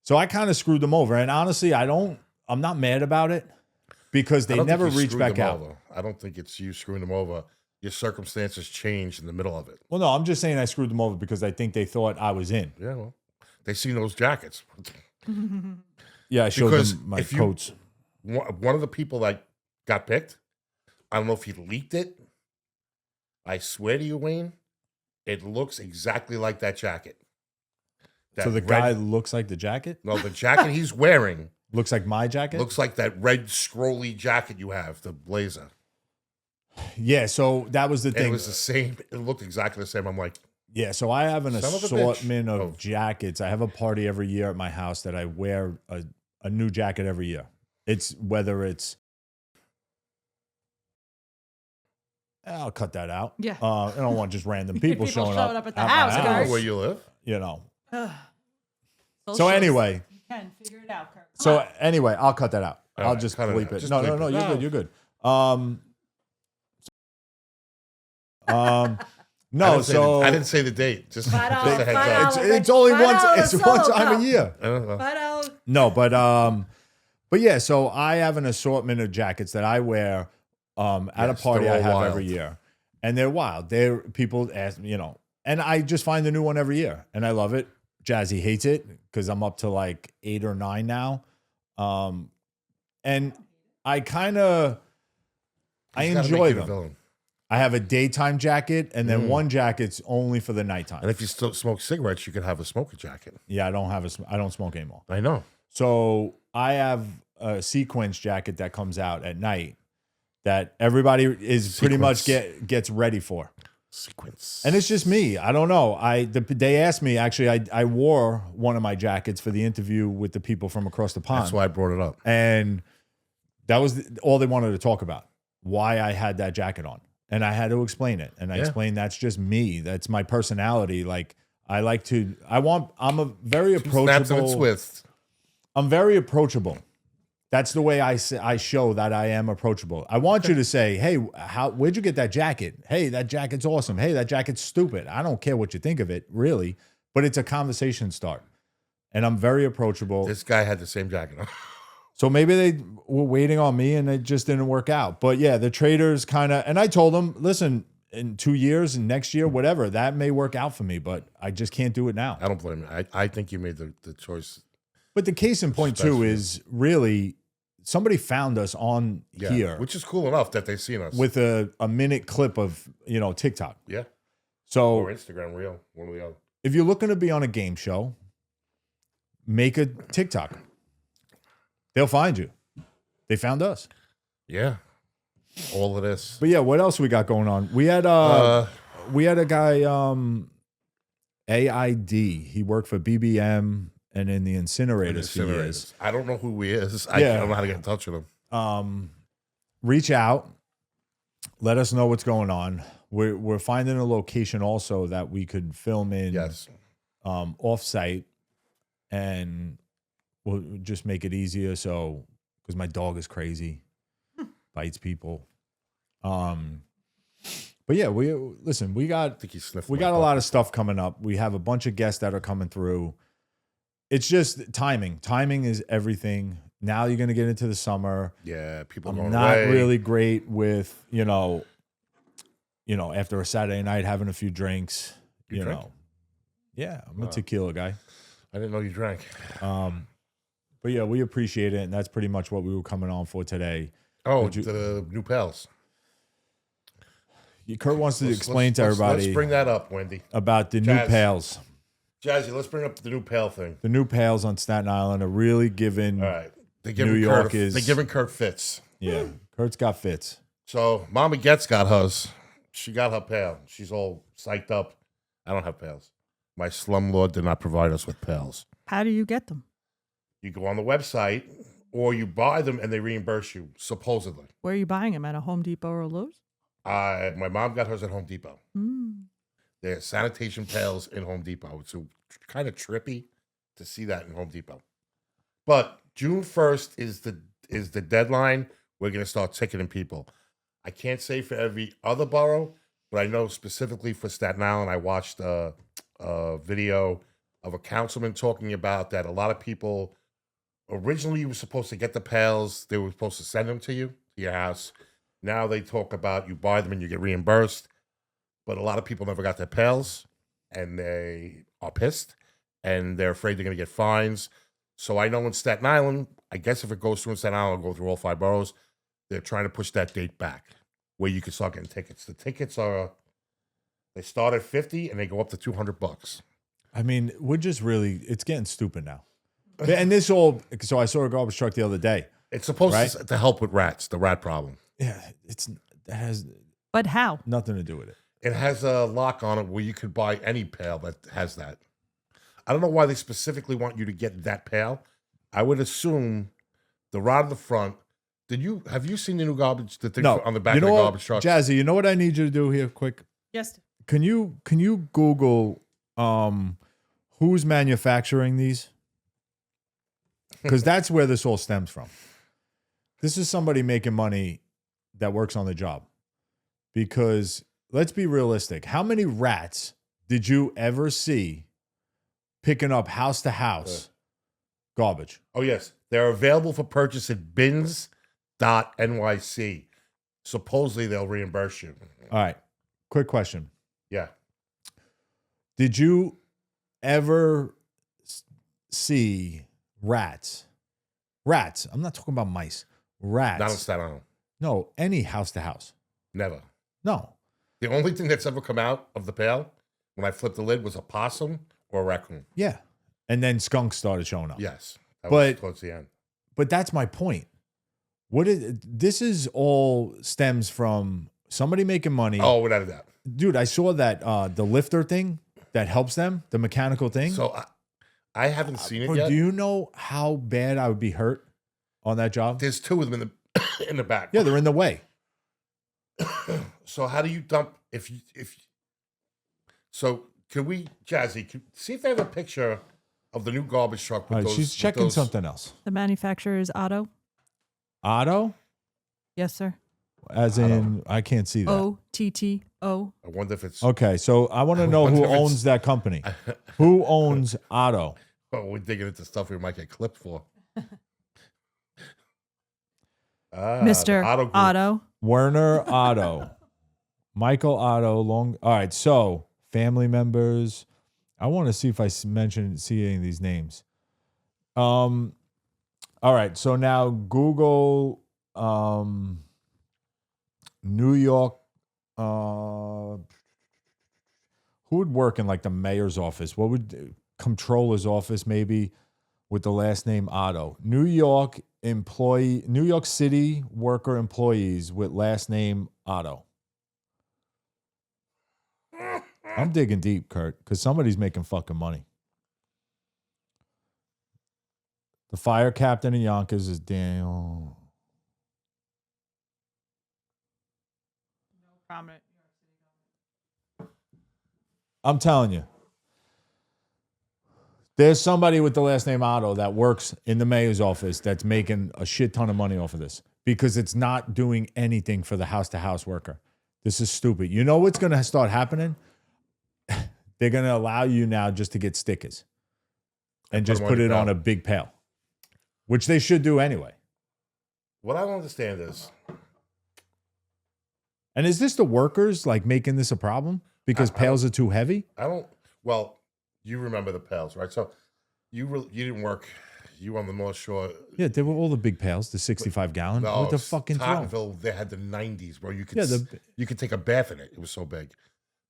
So I kind of screwed them over, and honestly, I'm not mad about it, because I they don't think never you reached screwed back them out. over. I don't think it's you screwing them over. Your circumstances changed in the middle of it. Well, no, I'm just saying I screwed them over because I think they thought I was in. Yeah, well, they seen those jackets. Yeah, I showed Because them my if you- coats. One of the people that got picked, I don't know if he leaked it. I swear to you, Wayne, it looks exactly like that jacket. So the That guy red- looks like the jacket? no, the jacket he's wearing Looks like my jacket? looks like that red scrolly jacket you have, the blazer. Yeah, so that was the And thing. it was the same. It looked exactly the same. I'm like, Yeah, so I have an Son of a bitch. assortment of Oh. jackets. I have a party every year at my house that I wear a new jacket every year. It's whether it's I'll cut that out. Yeah. I don't want just random people, People showing showing up up at the my house, I don't guys. know where you live. You know. So Socials. anyway, You can figure it out, Kurt. Come so on. anyway, I'll cut that out. All I'll right, just cut it bleep out. it. Just No, bleep no, it. you're No. good. You're good. I No, didn't say so I didn't say the date. Just a $5, heads $5. up. it's only $5 it's one solo time cup. a year. I don't know. But No, but yeah, so I have an assortment of jackets that I wear at a Yes, party they're I all have wild. every year, and they're wild. They're people ask me, and I just find a new one every year, and I love it. Jazzy hates it because I'm up to like 8 or 9 now, and I kind of I He's gotta enjoy make you the them. villain. I have a daytime jacket, and then one jacket's only for the nighttime. And if you still smoke cigarettes, you could have a smoker jacket. Yeah, I don't smoke anymore. I know. So I have a sequence jacket that comes out at night that everybody is pretty much gets ready for. Sequence. And it's just me. I don't know. They asked me, actually, I wore one of my jackets for the interview with the people from across the pond. That's why I brought it up. And that was all they wanted to talk about, why I had that jacket on. And I had to explain it. And I explained that's just me. That's my personality. Like I'm a very Snaps and a approachable. twist. I'm very approachable. That's the way I show that I am approachable. I want you to say, "Hey, where'd you get that jacket? Hey, that jacket's awesome. Hey, that jacket's stupid." I don't care what you think of it, really, but it's a conversation start. And I'm very approachable. This guy had the same jacket on. So maybe they were waiting on me and it just didn't work out. But yeah, the traders kind of, and I told them, listen, in 2 years and next year, whatever, that may work out for me, but I just can't do it now. I don't blame you. I think you made the choice. But the case in point too is really somebody found us on here Which is cool enough that they've seen us. with a minute clip of, TikTok. Yeah. So Or Instagram Reel, one or the other. if you're looking to be on a game show, make a TikTok. They'll find you. They found us. Yeah. All of this. But yeah, what else we got going on? We had a guy, AID. He worked for BBM and in the incinerators for years. I don't know who he is. I Yeah. don't know how to get in touch with him. Reach out. Let us know what's going on. We're finding a location also that we could film in Yes. off-site, and we'll just make it easier. So, because my dog is crazy, bites people. But yeah, we I think he sniffed we my got a butt. lot of stuff coming up. We have a bunch of guests that are coming through. It's just timing. Timing is everything. Now you're going to get into the summer. Yeah, people I'm going not away. really great with, after a Saturday night having a few drinks, You drink? Yeah, I'm a tequila guy. I didn't know you drank. But yeah, we appreciate it. And that's pretty much what we were coming on for today. Oh, Did you- the new pals. Kurt wants to Let's- explain to let's- everybody Let's bring that up, Wendy. about the new Jazz. pails. Jazzy, let's bring up the new pal thing. The new pails on Staten Island are really giving, All right. They're New giving York Kurt, is- they're giving Kurt fits. yeah, Kurt's got fits. So Mama Getz got hers. She got her pail. She's all psyched up. I don't have pails. My slumlord did not provide us with pails. How do you get them? You go on the website or you buy them and they reimburse you, supposedly. Where are you buying them? At a Home Depot or a Lowe's? My mom got hers at Home Depot. Mm. They're sanitation pails in Home Depot. It's kind of trippy to see that in Home Depot. But June 1st is the deadline. We're going to start ticketing people. I can't say for every other borough, but I know specifically for Staten Island, I watched a video of a councilman talking about that a lot of people, originally you were supposed to get the pails. They were supposed to send them to you, to your house. Now they talk about you buy them and you get reimbursed. But a lot of people never got their pails and they are pissed and they're afraid they're going to get fines. So I know in Staten Island, I guess if it goes through in Staten Island, it'll go through all 5 boroughs. They're trying to push that date back where you can start getting tickets. The tickets they start at $50 and they go up to $200. I mean, we're just really, it's getting stupid now. And this all, so I saw a garbage truck the other day. It's supposed Right. to help with rats, the rat problem. Yeah, that has But how? nothing to do with it. It has a lock on it where you could buy any pail that has that. I don't know why they specifically want you to get that pail. I would assume the rod in the front. Have you seen the new garbage? The thing No, on the back you of know the what, garbage truck. Jazzy, you know what I need you to do here, quick? Yes. Can you Google who's manufacturing these? Because that's where this all stems from. This is somebody making money that works on the job. Because let's be realistic. How many rats did you ever see picking up house to house garbage? Oh yes, they're available for purchase at bins.nyc. supposedly they'll reimburse you. All right. Quick question. Yeah. Did you ever see rats? Rats. I'm not talking about mice. Rats. Not on Staten Island. No, any house to house. Never. No. The only thing that's ever come out of the pail when I flipped the lid was a possum or a raccoon. Yeah. And then skunks started showing up. Yes. That But- was towards the end. But that's my point. This is all stems from somebody making money. Oh, without a doubt. Dude, I saw that the lifter thing that helps them, the mechanical thing. So I haven't seen it Bro, yet. do you know how bad I would be hurt on that job? There's two of them in the in the back. Yeah, they're in the way. So how do you dump if so can we see if they have a picture of the new garbage truck with All right, those, she's with checking those- something else. The manufacturer is Otto. Otto? Yes, sir. As in, I can't see that. OTTO. I wonder if it's Okay, so I want to know wonder who if it's- owns that company. Who owns Otto? oh, we're digging into stuff we might get clipped for. Ah, Mr. the Group. Otto. Werner Otto. Michael Otto. All right, so family members. I want to see if I see any of these names. All right, so now Google New York. Who would work in like the mayor's office? What would comptroller's office maybe with the last name Otto? New York City worker employees with last name Otto. I'm digging deep, Kurt, because somebody's making fucking money. The fire captain in Yonkers is Daniel. Prominent. I'm telling you. There's somebody with the last name Otto that works in the mayor's office that's making a shit ton of money off of this because it's not doing anything for the house-to-house worker. This is stupid. You know what's going to start happening? They're going to allow you now just to get stickers and just them put on it your on a belt. big pail, which they should do anyway. What I don't understand is And is this the workers like making this a problem because pails are too heavy? well, you remember the pails, right? So you didn't work. You were on the North Shore. Yeah, they were all the big pails, the 65 gallon. No, What the fucking throw? Tottenville, they had the 90s, bro. You could Yeah, you could take a bath in it. It was so big.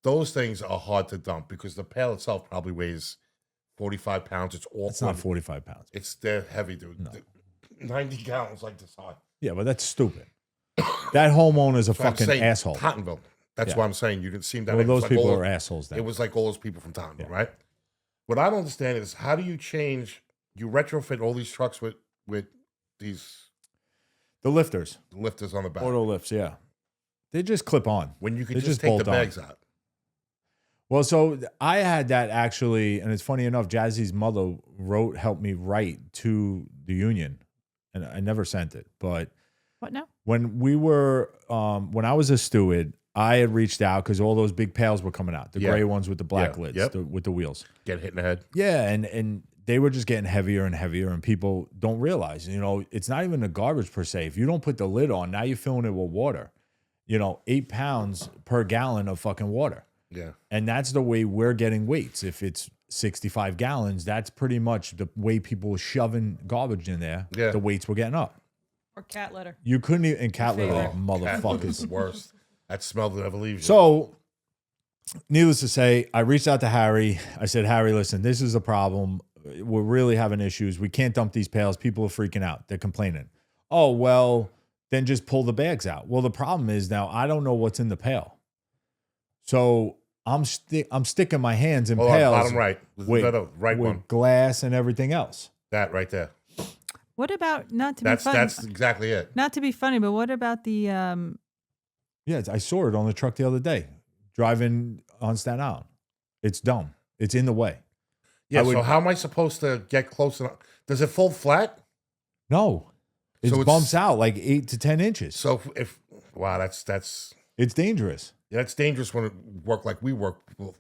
Those things are hard to dump because the pail itself probably weighs 45 pounds. It's all It's not 45 pounds. They're heavy, dude. No. 90 gallons like this high. Yeah, but that's stupid. That homeowner's a That's what I'm fucking saying, asshole. Tottenville. That's Yeah. what I'm saying. You can see that. Well, those people are assholes then. It was like all those people from Tottenville, Yeah. right? What I don't understand is how do you retrofit all these trucks with these The lifters, lifters on the back auto lifts, yeah. They just clip on. when you could they just just take the bolt on. bags out? Well, so I had that actually, and it's funny enough, Jazzy's mother helped me write to the union, and I never sent it. But What now? when we were, when I was a steward, I had reached out because all those big pails were coming out, the Yeah. gray ones with the black Yeah. lids, Yep. with the wheels. Get hit in the head. Yeah, and they were just getting heavier and heavier, and people don't realize, it's not even the garbage per se. If you don't put the lid on, now you're filling it with water. 8 pounds per gallon of fucking water. Yeah. And that's the way we're getting weights. If it's 65 gallons, that's pretty much the way people were shoving garbage in there. Yeah. The weights were getting up. Or cat litter. You couldn't even, and cat litter, Favorite. Cat is motherfuckers. the worst. That smell that never leaves you. So, needless to say, I reached out to Harry. I said, Harry, listen, this is a problem. We're really having issues. We can't dump these pails. People are freaking out. They're complaining. Oh, well, then just pull the bags out. Well, the problem is now I don't know what's in the pail. So I'm sticking my hands in Hold on, pails bottom right. with, No, right with one. glass and everything else. That right there. What about not to be funny? That's exactly it. Not to be funny, but what about the Yeah, I saw it on the truck the other day, driving on Staten Island. It's dumb. It's in the way. Yeah. I would- So how am I supposed to get close enough? Does it fold flat? No, it So it's- bumps out like 8 to 10 inches. So if wow, that's It's dangerous. dangerous when it work like we work. Well,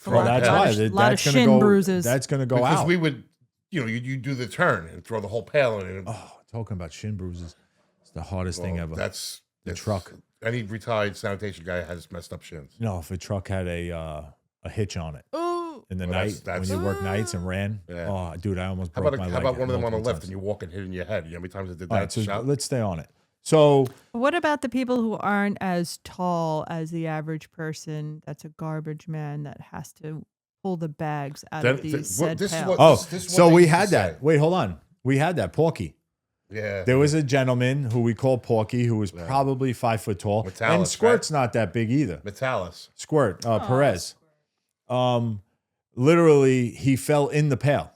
lot- that's lot why of- that- lot of that's gonna shin go, bruises. That's going to go Because out. we would, you do the turn and throw the whole pail in. And, Talking about shin bruises, it's the hardest thing ever. That's The it's truck. any retired sanitation guy has messed up shins. No, if a truck had a hitch on it Oh, in the Well, night that's- when you work nights and ran. Yeah. Oh, dude, I almost How broke about my leg. how about one of them on the multiple lift times. and you walk and hit in your head? You know how many times I did that? All right, so Shout? let's stay on it. So what about the people who aren't as tall as the average person? That's a garbage man that has to pull the bags out of these said this is pails. what- oh, this is what so they we used to had that. say. Wait, hold on. We had that Porky. Yeah. There was a gentleman who we call Porky who was probably 5 foot tall, and Metalis, Squirt's not that big either. Metalis. Squirt, Perez. Literally, he fell in the pail,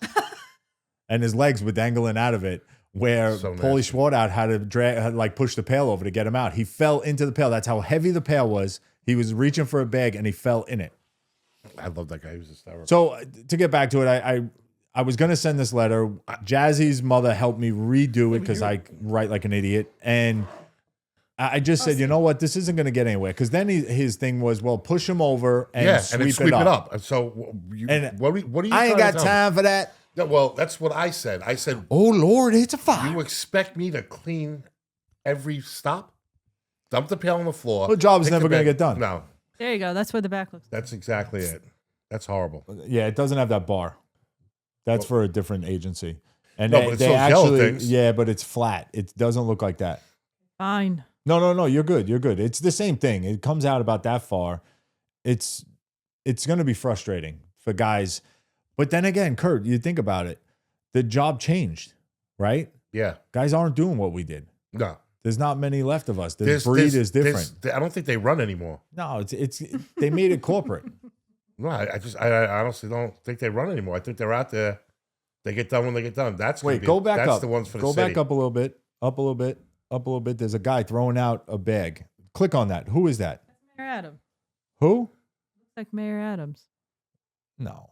and his legs were dangling out of it. Where So Paulie nasty. Schwartout had to push the pail over to get him out. He fell into the pail. That's how heavy the pail was. He was reaching for a bag and he fell in it. I love that guy. He was hysterical. So to get back to it, I was gonna send this letter. Jazzy's mother helped me redo it because I write like an idiot, and I just said, you know what, this isn't gonna get anywhere. Because then his thing was, well, push him over and yeah, sweep, and then sweep it up. And so you, And what are you I ain't trying got to tell me? time for that. No, well, that's what I said. I said, Oh Lord, it's a fire. you expect me to clean every stop? Dump the pail on the floor. The job's pick the never gonna bag- get done. No, There you go. That's what the back looks like. that's exactly it. That's horrible. Yeah, it doesn't have that bar. That's for a different agency. And No, they, but it's they those yellow actually, things. yeah, but it's flat. It doesn't look like that. Fine. No, you're good. You're good. It's the same thing. It comes out about that far. It's going to be frustrating for guys. But then again, Kurt, you think about it. The job changed, right? Yeah. Guys aren't doing what we did. No. There's not many left of us. The breed is different. I don't think they run anymore. No, it's they made it corporate. No, I honestly don't think they run anymore. I think they're out there. They get done when they get done. That's gonna Wait, be, go back that's up. the ones for the go city. back up a little bit. Up a little bit. Up a little bit. There's a guy throwing out a bag. Click on that. Who is that? Mayor Adams. Who? Looks like Mayor Adams. No.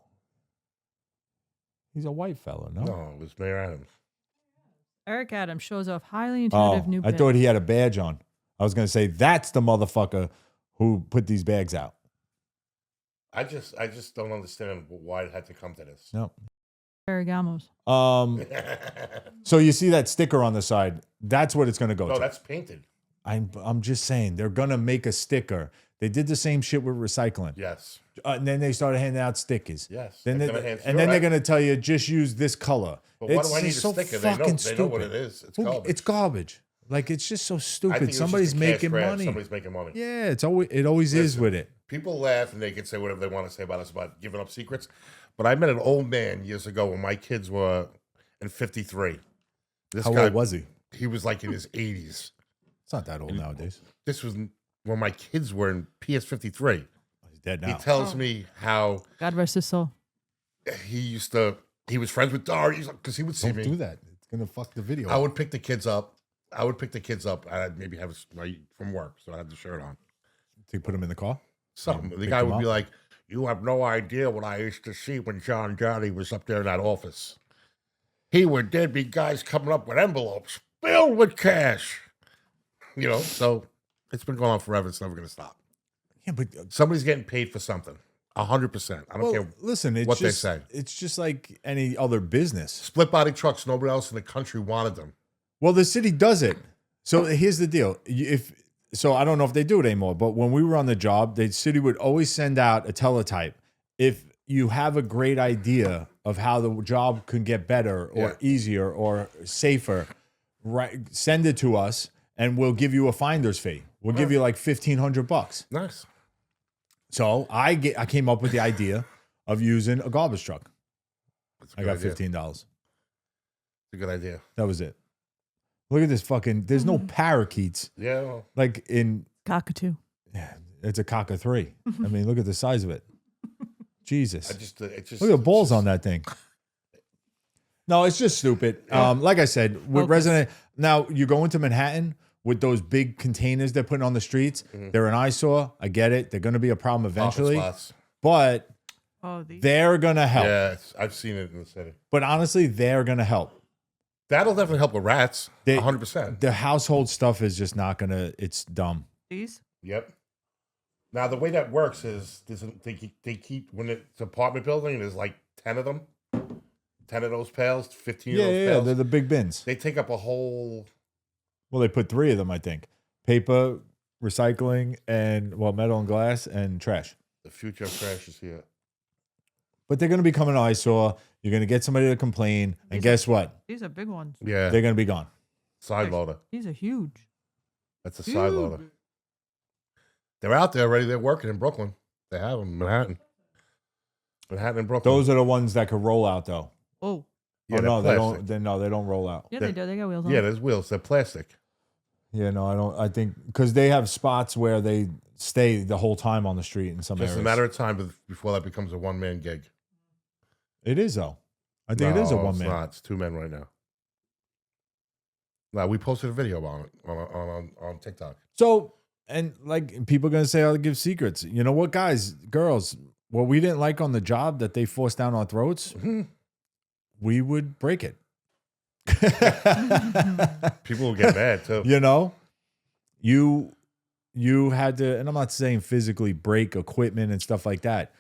He's a white fella, no? No, it was Mayor Adams. Eric Adams shows off highly Oh, intuitive new I thought he had a badge on. I was going to say, that's the motherfucker who put these bags out. I just don't understand why it had to come to this. No. Ferragamos. So you see that sticker on the side. That's what it's going to go No, to. that's painted. I'm just saying, they're going to make a sticker. They did the same shit with recycling. Yes. And then they started handing out stickers. Yes. Then They're they, gonna hand- and then they're You're going to tell you, just use this color. But why It's do I need a just so sticker? They know fucking what stupid. it is. It's Who- garbage. It's garbage. Like, it's just so I think stupid. it was Somebody's just a cash making grab. money. Somebody's making money. Yeah, it always is Listen. with it. People laugh and they can say whatever they want to say about us about giving up secrets. But I met an old man years ago when my kids were in 53. This How guy old was he? He was like in his 80s. It's not that old nowadays. This was when my kids were in PS 53. He's dead He now. tells me how God rest his soul. he was friends with Dory because he would see Don't me. do that. It's gonna fuck the video. I would pick the kids up. I'd maybe have from work, so I had the shirt on. to put him in the car. Something. The pick guy them would be up? like, "You have no idea what I used to see when John Johnny was up there in that office. There'd be guys coming up with envelopes filled with cash. You know, so it's been going on forever. It's never going to stop. Yeah, but Somebody's getting paid for something. 100%. I don't well, care. listen, it's what they just, say. It's just like any other business. Split body trucks. Nobody else in the country wanted them. Well, the city does it. So here's the deal. I don't know if they do it anymore, but when we were on the job, the city would always send out a teletype. If you have a great idea of how the job can get better or easier or safer, right? Send it to us, and we'll give you a finder's fee. We'll give you like $1,500. Nice. So I came up with the idea of using a garbage truck. That's a I good got idea. $15. It's a good idea. That was it. Look at this fucking. There's no parakeets Yeah. Well, like in. Cockatoo. It's a cock of 3. I mean, look at the size of it. Jesus. it just Look at the balls it's on that thing. No, it's just stupid. Like I said, with Focus. resident. Now you go into Manhattan with those big containers they're putting on the streets. They're an eyesore. I get it. They're going to be a problem parking eventually, spots. but Oh, these. they're going to help. Yeah, I've seen it in the city. But honestly, they're going to help. That'll definitely help with rats. They- 100%. The household stuff is just not going to. It's dumb. These. Yep. Now the way that works is they keep when it's an apartment building. There's like 10 of them, 10 of those pails, 15 of those pails. They're the big bins. They take up a whole. Well, they put 3 of them, I think. Paper, recycling and metal and glass and trash. The future of trash is here. But they're going to become an eyesore. You're going to get somebody to complain, and guess what? These are big ones. Yeah. They're going to be gone. Side loader. These are huge. That's a side loader. They're out there already. They're working in Brooklyn. They have them in Manhattan. Manhattan and Brooklyn. Those are the ones that could roll out, though. Oh, Yeah, oh no, they're they plastic. don't. No, they don't roll out. yeah, they do. They got wheels on. Yeah, there's wheels. They're plastic. Yeah, no, I don't. I think because they have spots where they stay the whole time on the street in some Just areas. a matter of time before that becomes a one-man gig. It is though. I think it is a No, one it's man. not. It's two men right now. No, we posted a video on it on TikTok. So, and like people are gonna say, I'll give secrets. You know what, guys, girls, what we didn't like on the job that they forced down our throats, we would break it. People will get mad too. You know, you had to, and I'm not saying physically break equipment and stuff like that.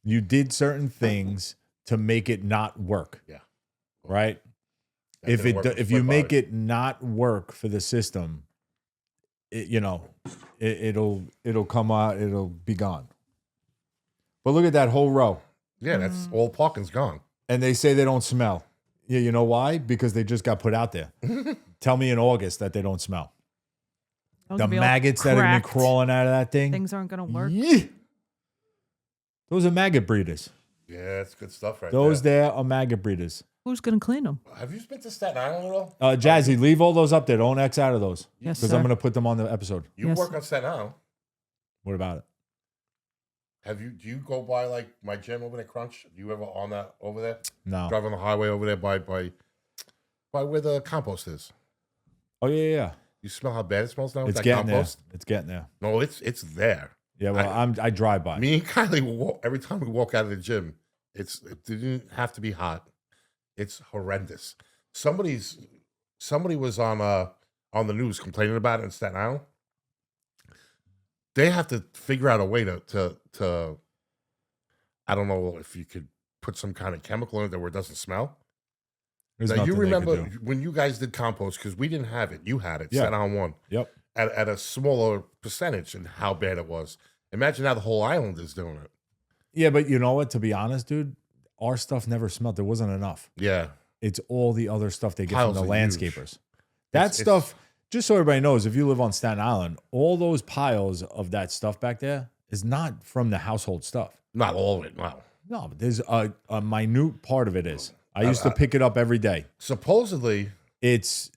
You did certain things to make it not work. Yeah. Right. That If didn't work with if you split make body. it not work for the system, it'll come out, it'll be gone. But look at that whole row. Yeah, that's all parking's gone. And they say they don't smell. Yeah, you know why? Because they just got put out there. Tell me in August that they don't smell. Those The will be all maggots that have been cracked. crawling out of that thing. Things aren't going to work. Yeah. Those are maggot breeders. Yeah, that's good stuff right Those there. there are maggot breeders. Who's going to clean them? Have you been to Staten Island at all? Jazzy, leave all those up there. Don't X out of those. Yes, Because sir. I'm going to put them on the episode. You Yes. work on Staten Island. What about it? Do you go by like my gym over there, Crunch? Do you ever on that over there? No. Drive on the highway over there by where the compost is. Oh, yeah. You smell how bad it smells now with It's that getting compost? there. It's getting there. No, it's there. Yeah, well, I drive by. Me and Kylie, every time we walk out of the gym, it didn't have to be hot. It's horrendous. Somebody was on the news complaining about it in Staten Island. They have to figure out a way to I don't know if you could put some kind of chemical in it where it doesn't smell. There's Now you nothing they could remember do. when you guys did compost because we didn't have it. You had it. Yeah. Staten Island one Yep. at a smaller percentage and how bad it was. Imagine how the whole island is doing it. Yeah, but you know what? To be honest, dude, our stuff never smelled. There wasn't enough. Yeah. It's all the other stuff they get Piles from the are huge. landscapers. That It's- stuff, just so everybody knows, if you live on Staten Island, all those piles of that stuff back there is not from the household stuff. Not all of it, no. No, but there's a minute part of it is. I used to pick it up every day. Supposedly It's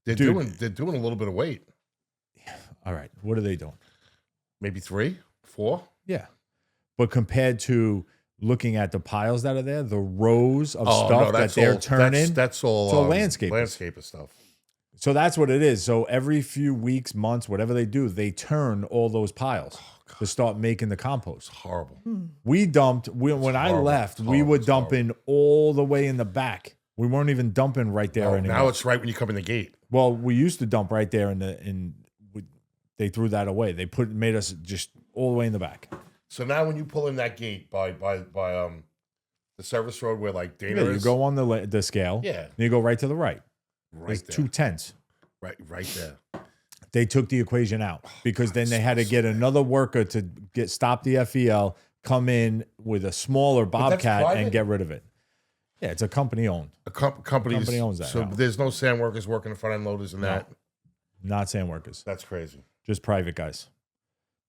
they're Dude. doing a little bit of weight. all right. What are they doing? Maybe 3, 4. Yeah. But compared to looking at the piles that are there, the rows of Oh, stuff no, that that's they're all, turning. That's all it's all landscapers. landscaper stuff. So that's what it is. So every few weeks, months, whatever they do, they turn all those piles to start making the compost. Horrible. We dumped when I horrible. left. It's We horrible. were It's horrible. dumping all the way in the back. We weren't even dumping right there No, anymore. now it's right when you come in the gate. Well, we used to dump right there they threw that away. They made us just all the way in the back. So now when you pull in that gate by the service road where like Dana Yeah, you is, go on the scale. Yeah. And you go right to the right. right There's there. 2 tents. Right there. They took the equation out because then they had to get another worker to stop the FEL, come in with a smaller that's Bobcat and private? get rid of it. Yeah, it's a company owned, A company owns that So now. there's no sand workers working the front end loaders and that. not sand workers, That's crazy. just private guys.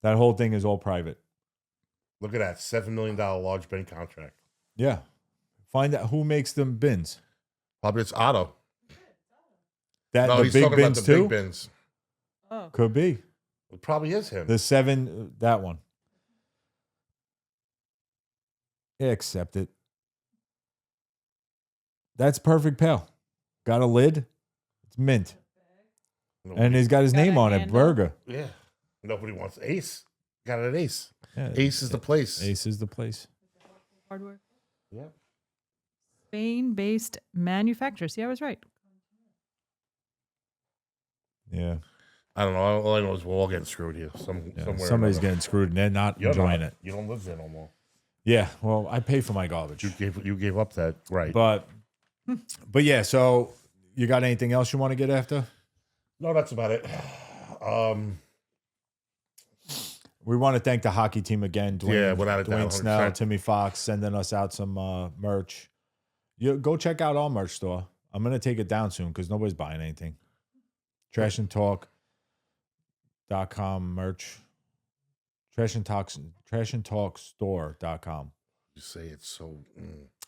That whole thing is all private. Look at that $7 million large bin contract. Yeah. Find out who makes them bins. Probably it's Otto. That No, the he's big talking about bins the too? big bins. Oh, Could be. It probably is him. The 7, that one. Yeah, accept it. That's perfect pail. Got a lid. It's mint. Nobody- And he's got his Got name a on it, handle? Burger. yeah. Nobody wants Ace. Got it at Ace. Yeah, Ace is the place. Ace is the place. hardware. Yeah. Spain-based manufacturer. See, I was right. Yeah. I don't know. All I know is we're all getting screwed here. Yeah, Somewhere. somebody's or another. getting screwed and they're not You're enjoying not. it. You don't live there no more. Yeah, well, I pay for my garbage. You gave up that right. But yeah, so you got anything else you want to get after? No, that's about it. We want to thank the hockey team again. Dwayne, Yeah, without a doubt, Dwayne Snell, 100%. Timmy Fox sending us out some merch. You go check out our merch store. I'm gonna take it down soon because nobody's buying anything. Trashandtalk.com merch. Trashandtalkstore.com. You say it's so.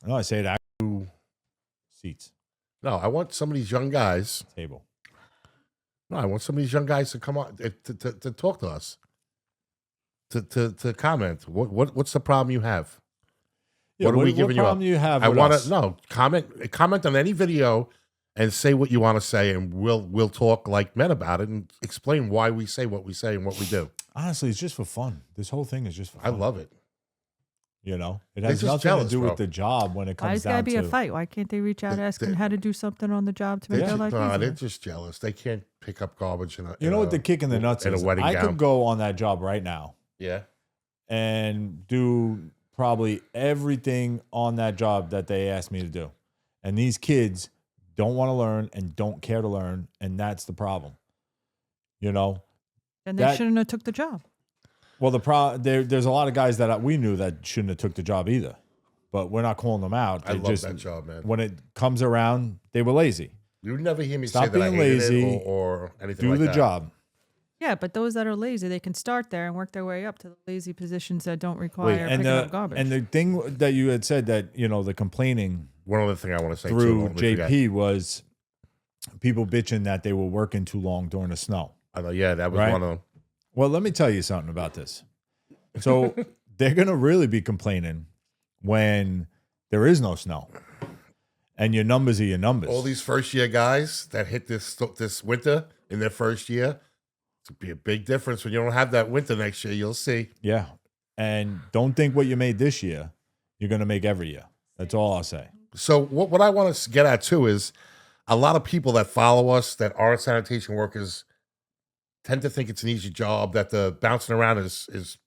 No, I say it actually. Seats, No, I want some of these young guys. table. No, I want some of these young guys to come on to talk to us. To comment. What's the problem you have? What are we giving you up? problem you have? I with want us? to no comment on any video and say what you want to say, and we'll talk like men about it and explain why we say what we say and what we do. Honestly, it's just for fun. This whole thing is just for I fun. love it. You know, it They're has just nothing jealous, to do bro. with the job when it Why comes does down gotta be to a fight? Why can't they reach out asking how to do something on the job to make their life No, easier? they're just jealous. They can't pick up garbage. You know what the kick in the nuts in a is? wedding I gown. could go on that job right now Yeah. and do probably everything on that job that they asked me to do. And these kids don't want to learn and don't care to learn, and that's the problem. You know? Then they that- shouldn't have took the job. Well, there's a lot of guys that we knew that shouldn't have took the job either. But we're not calling them out. I They love just, that job, man. when it comes around, they were lazy. You would never hear me Stop say that I being hated lazy, it or anything Do like the that. job. Yeah, but those that are lazy, they can start there and work their way up to the lazy positions that don't require and picking up garbage. the thing that you had said that, you know, the complaining One other thing I want to say through too, before we forget. JP was people bitching that they were working too long during the snow. I know, yeah, that was Right? one of them. Well, let me tell you something about this. So they're going to really be complaining when there is no snow and your numbers are your numbers. All these first year guys that hit this winter in their first year, it's be a big difference when you don't have that winter next year. You'll see. Yeah. And don't think what you made this year, you're going to make every year. That's all I'll say. So what I want to get at too is a lot of people that follow us that aren't sanitation workers tend to think it's an easy job, that the bouncing around is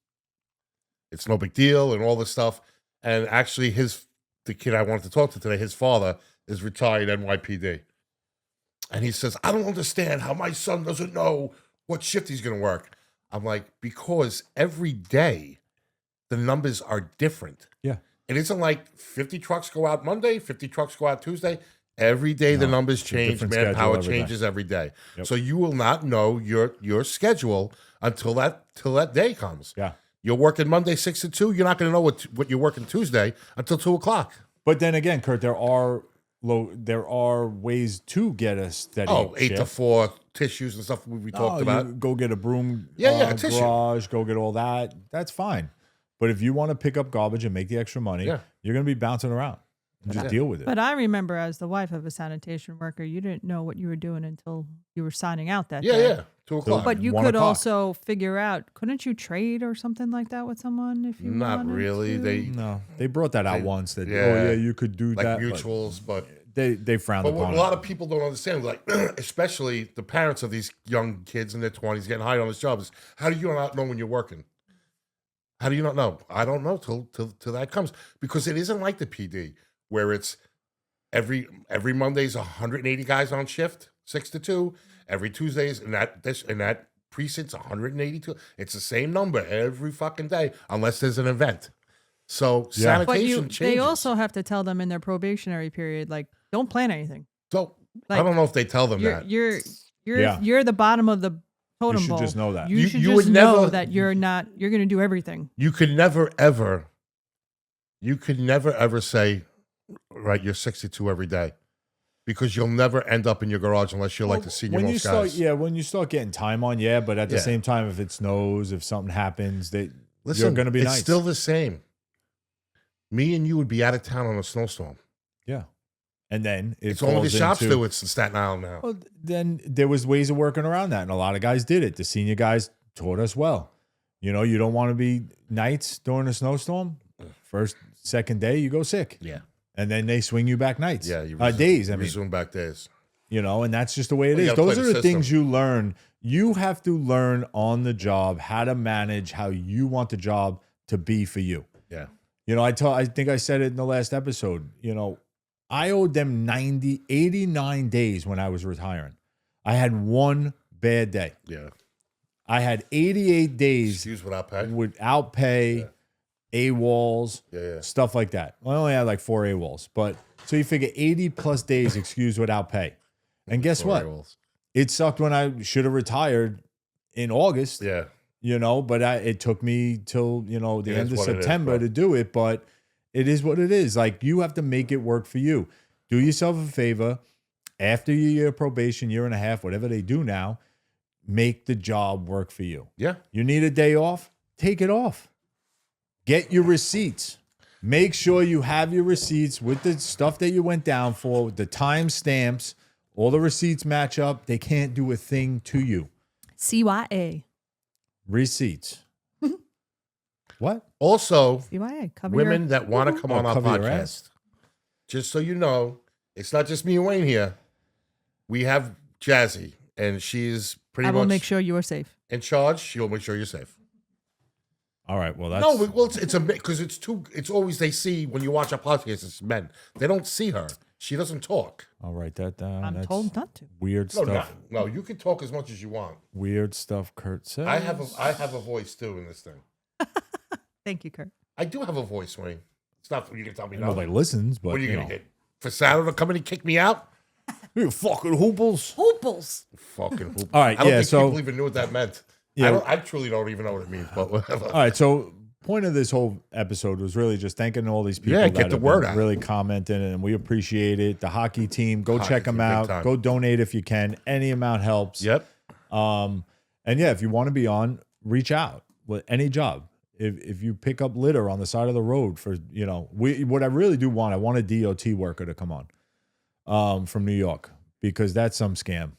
it's no big deal and all this stuff. And actually the kid I wanted to talk to today, his father is retired NYPD. And he says, I don't understand how my son doesn't know what shift he's going to work. I'm like, because every day the numbers are different. Yeah. It isn't like 50 trucks go out Monday, 50 trucks go out Tuesday. Every day the No, numbers it's a change, different schedule manpower every day. changes every day. Yep. So you will not know your schedule until that day comes. Yeah. You're working Monday 6 to 2. You're not going to know what you're working Tuesday until 2 o'clock. But then again, Kurt, there are ways to get a steady Oh, 8 to shift. 4 tissues and stuff we talked Oh, about. you go get a broom Yeah, tissue. garage, go get all that. That's fine. But if you want to pick up garbage and make the extra money, Yeah. you're going to be bouncing around. And just deal with it. But I remember as the wife of a sanitation worker, you didn't know what you were doing until you were signing out that Yeah, day. yeah. 2 o'clock. But you 1 could o'clock. also figure out, couldn't you trade or something like that with someone if you Not wanted really. to? No, they brought that out They- once. That yeah. oh yeah, you could do like that. but mutuals, but they frowned But what upon a lot it. of people don't understand, like especially the parents of these young kids in their 20s getting hired on this job, is how do you not know when you're working? How do you not know? I don't know till that comes, because it isn't like the PD where it's every Monday's 180 guys on shift, 6 to 2. Every Tuesday's in that precinct's 182. It's the same number every fucking day unless there's an event. So Yeah. But sanitation changes. they also have to tell them in their probationary period, like, don't plan anything. So I like, don't know if they tell them that. You're the bottom of the totem should pole. just know that. You You- should you just would know never- that you're going to do everything. You could never ever say, right, you're 62 every day, because you'll never end up in your garage unless you're like the senior when you most start, guys. when you start getting time on, but at the Yeah. same time, if it snows, if something happens, Listen, you're going to be it's nice. still the same. Me and you would be out of town on a snowstorm. yeah. And then It's only the shop stewards in Staten Island now. Well, then there was ways of working around that, and a lot of guys did it. The senior guys taught us well. You know, you don't want to be nights during a snowstorm. First, second day, you go sick, Yeah, and then they swing you back nights. yeah. You days. I mean, resume back days. you know, and that's just the way it Well, you is. gotta Those play are the the things you learn. You have to learn on the job how to manage how you want the job to be for you. Yeah, You know, I think I said it in the last episode. You know, I owed them 89 days when I was retiring. I had one bad day. yeah. I had 88 days Excuse without pay. without pay, AWOLs, Yeah. stuff like that. Well, I only had like 4 AWOLs, but so you figure 80 plus days excused without pay. And guess what? It sucked when I should have retired in August. Yeah. You know, but it took me till, you know, the It end is of what it is, September bro. to do it. But it is what it is. Like, you have to make it work for you. Do yourself a favor. After your year of probation, year and a half, whatever they do now, make the job work for you. Yeah. You need a day off? Take it off. Get your receipts. Make sure you have your receipts with the stuff that you went down for, with the time stamps. All the receipts match up. They can't do a thing to you. CYA. Receipts. What? Also, CYA. Cover women your, that want to come on our cover your ass. podcast, just so you know, it's not just me and Wayne here. We have Jazzy, and she's pretty I will much make sure you are safe. in charge. She'll make sure you're safe. All right. Well, that's No, well, it's a because it's too. It's always they see when you watch our podcast. It's men. They don't see her. She doesn't talk. I'll write that down. I'm That's told not to. weird No, stuff. no. You can talk as much as you want. Weird stuff Kurt says. I have a voice too in this thing. Thank you, Kurt. I do have a voice, Wayne. It's not you can tell me no. Nobody listens, but What are you you gonna know. get? Fasano to come in and kick me out? You fucking hooples. Hooples. Fucking hoop. All right, I don't yeah, think so- people even knew what that meant. Yeah. I truly don't even know what it means, but whatever. All right, so point of this whole episode was really just thanking all these people Yeah, that get the have word been out. really commenting, and we appreciate it. The hockey team, go Hockey check them team, big out. time. Go donate if you can. Any amount helps. Yep. And yeah, if you want to be on, reach out with any job. If you pick up litter on the side of the road for, you know, what I really do want, I want a DOT worker to come on from New York, because that's some scam.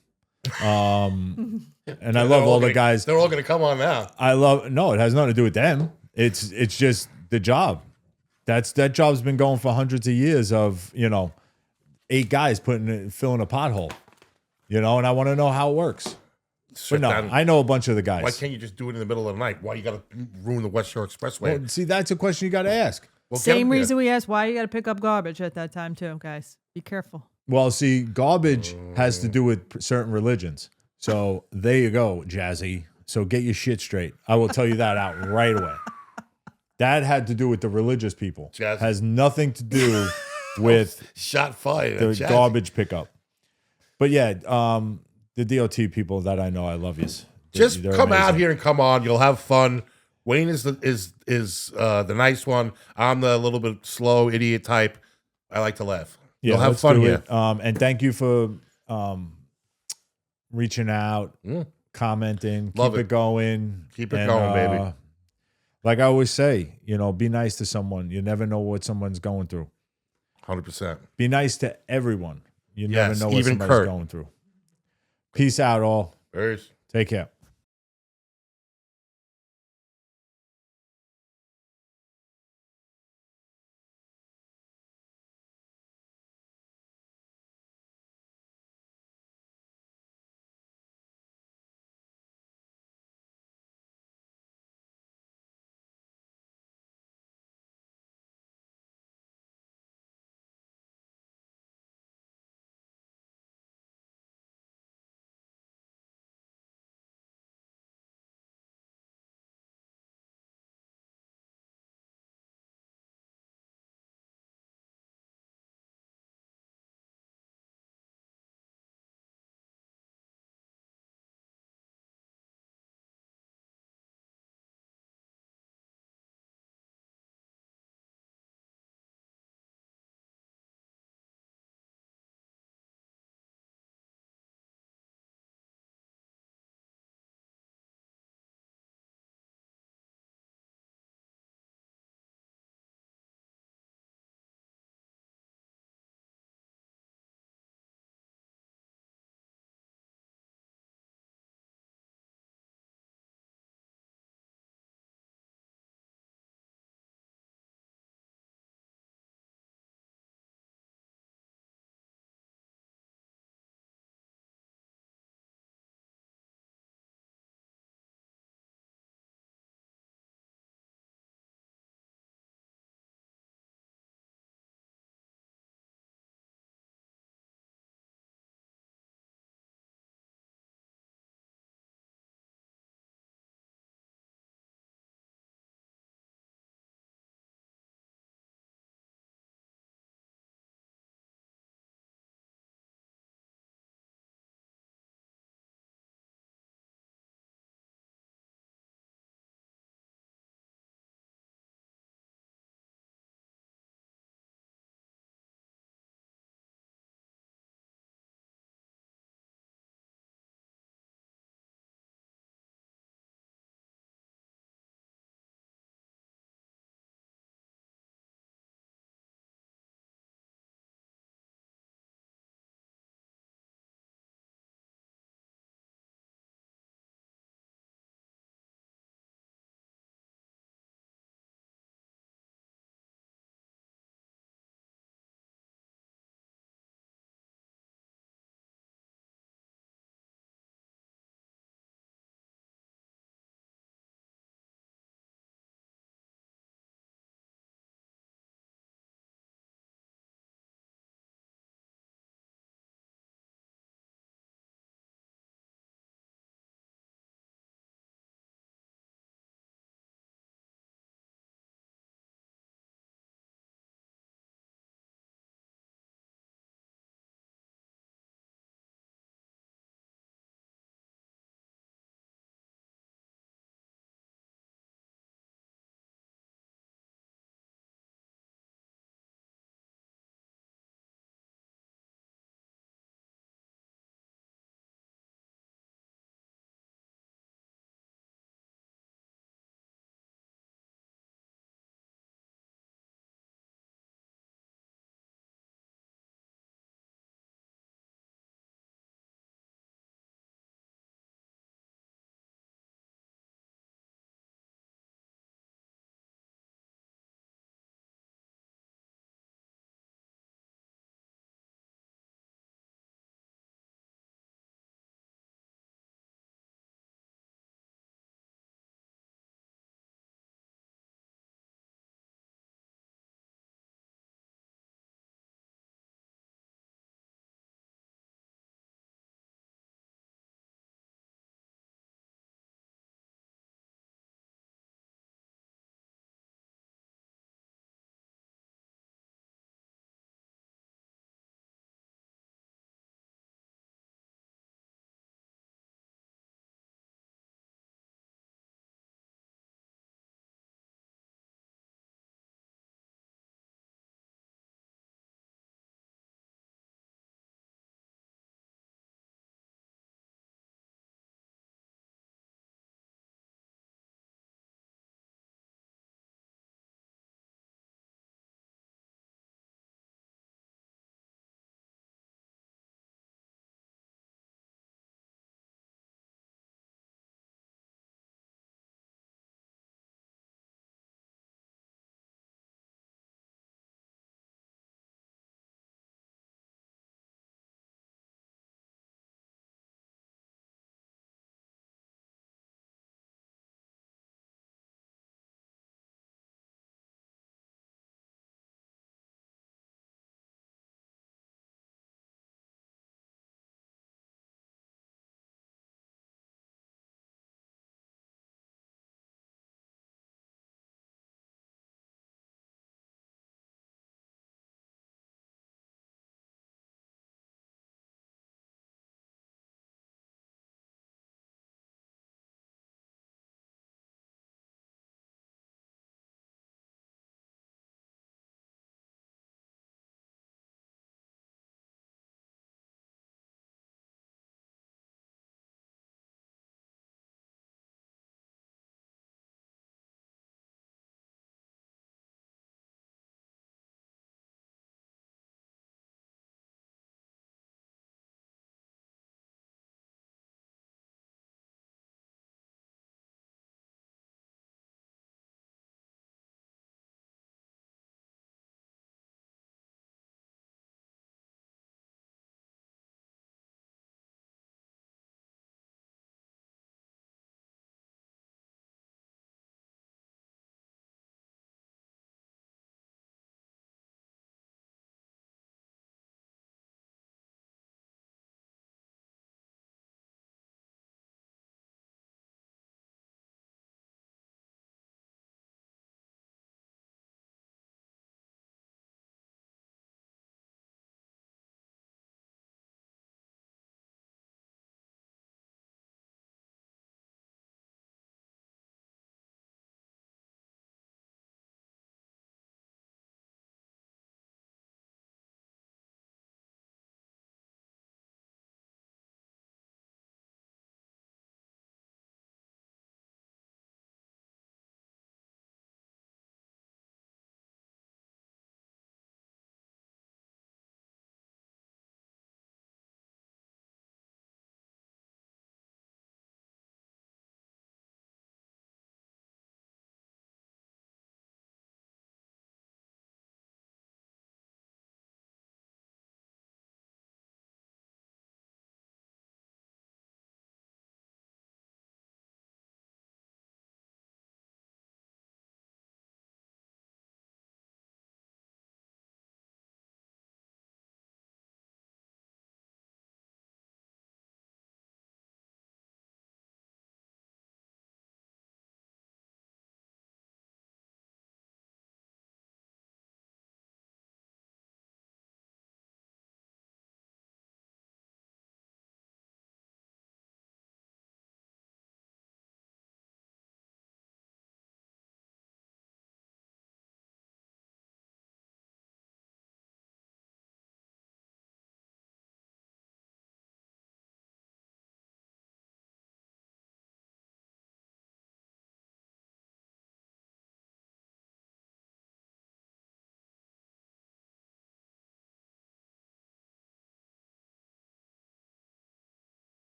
And I love all the guys. They're all going to come on now. No, it has nothing to do with them. It's just the job. That job's been going for hundreds of years of, you know, 8 guys filling a pothole, you know, and I want to know how it works. Shut But no, down. I know a bunch of the guys. Why can't you just do it in the middle of the night? Why you got to ruin the West Shore Expressway? Well, see, that's a question you got to ask. Well, get Same 'em here. reason we asked why you got to pick up garbage at that time too, guys. Be careful. Well, see, garbage has to do with certain religions. So there you go, Jazzy. So get your shit straight. I will tell you that out right away. That had to do with the religious people. Jazzy. Has nothing to do with Shot fired. the Jazzy. garbage pickup. But yeah, the DOT people that I know, I love you. Just They're come out amazing. here and come on. You'll have fun. Wayne is the nice one. I'm the little bit slow idiot type. I like to laugh. Yeah, You'll have let's fun do here. it. And thank you for reaching out, commenting. Love Keep it. it going. Keep it going, baby. Like I always say, you know, be nice to someone. You never know what someone's going through. 100%. Be nice to everyone. You never Yes, know what even somebody's Kurt. going through. Peace out, all. Peace. Take care.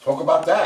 Talk about that.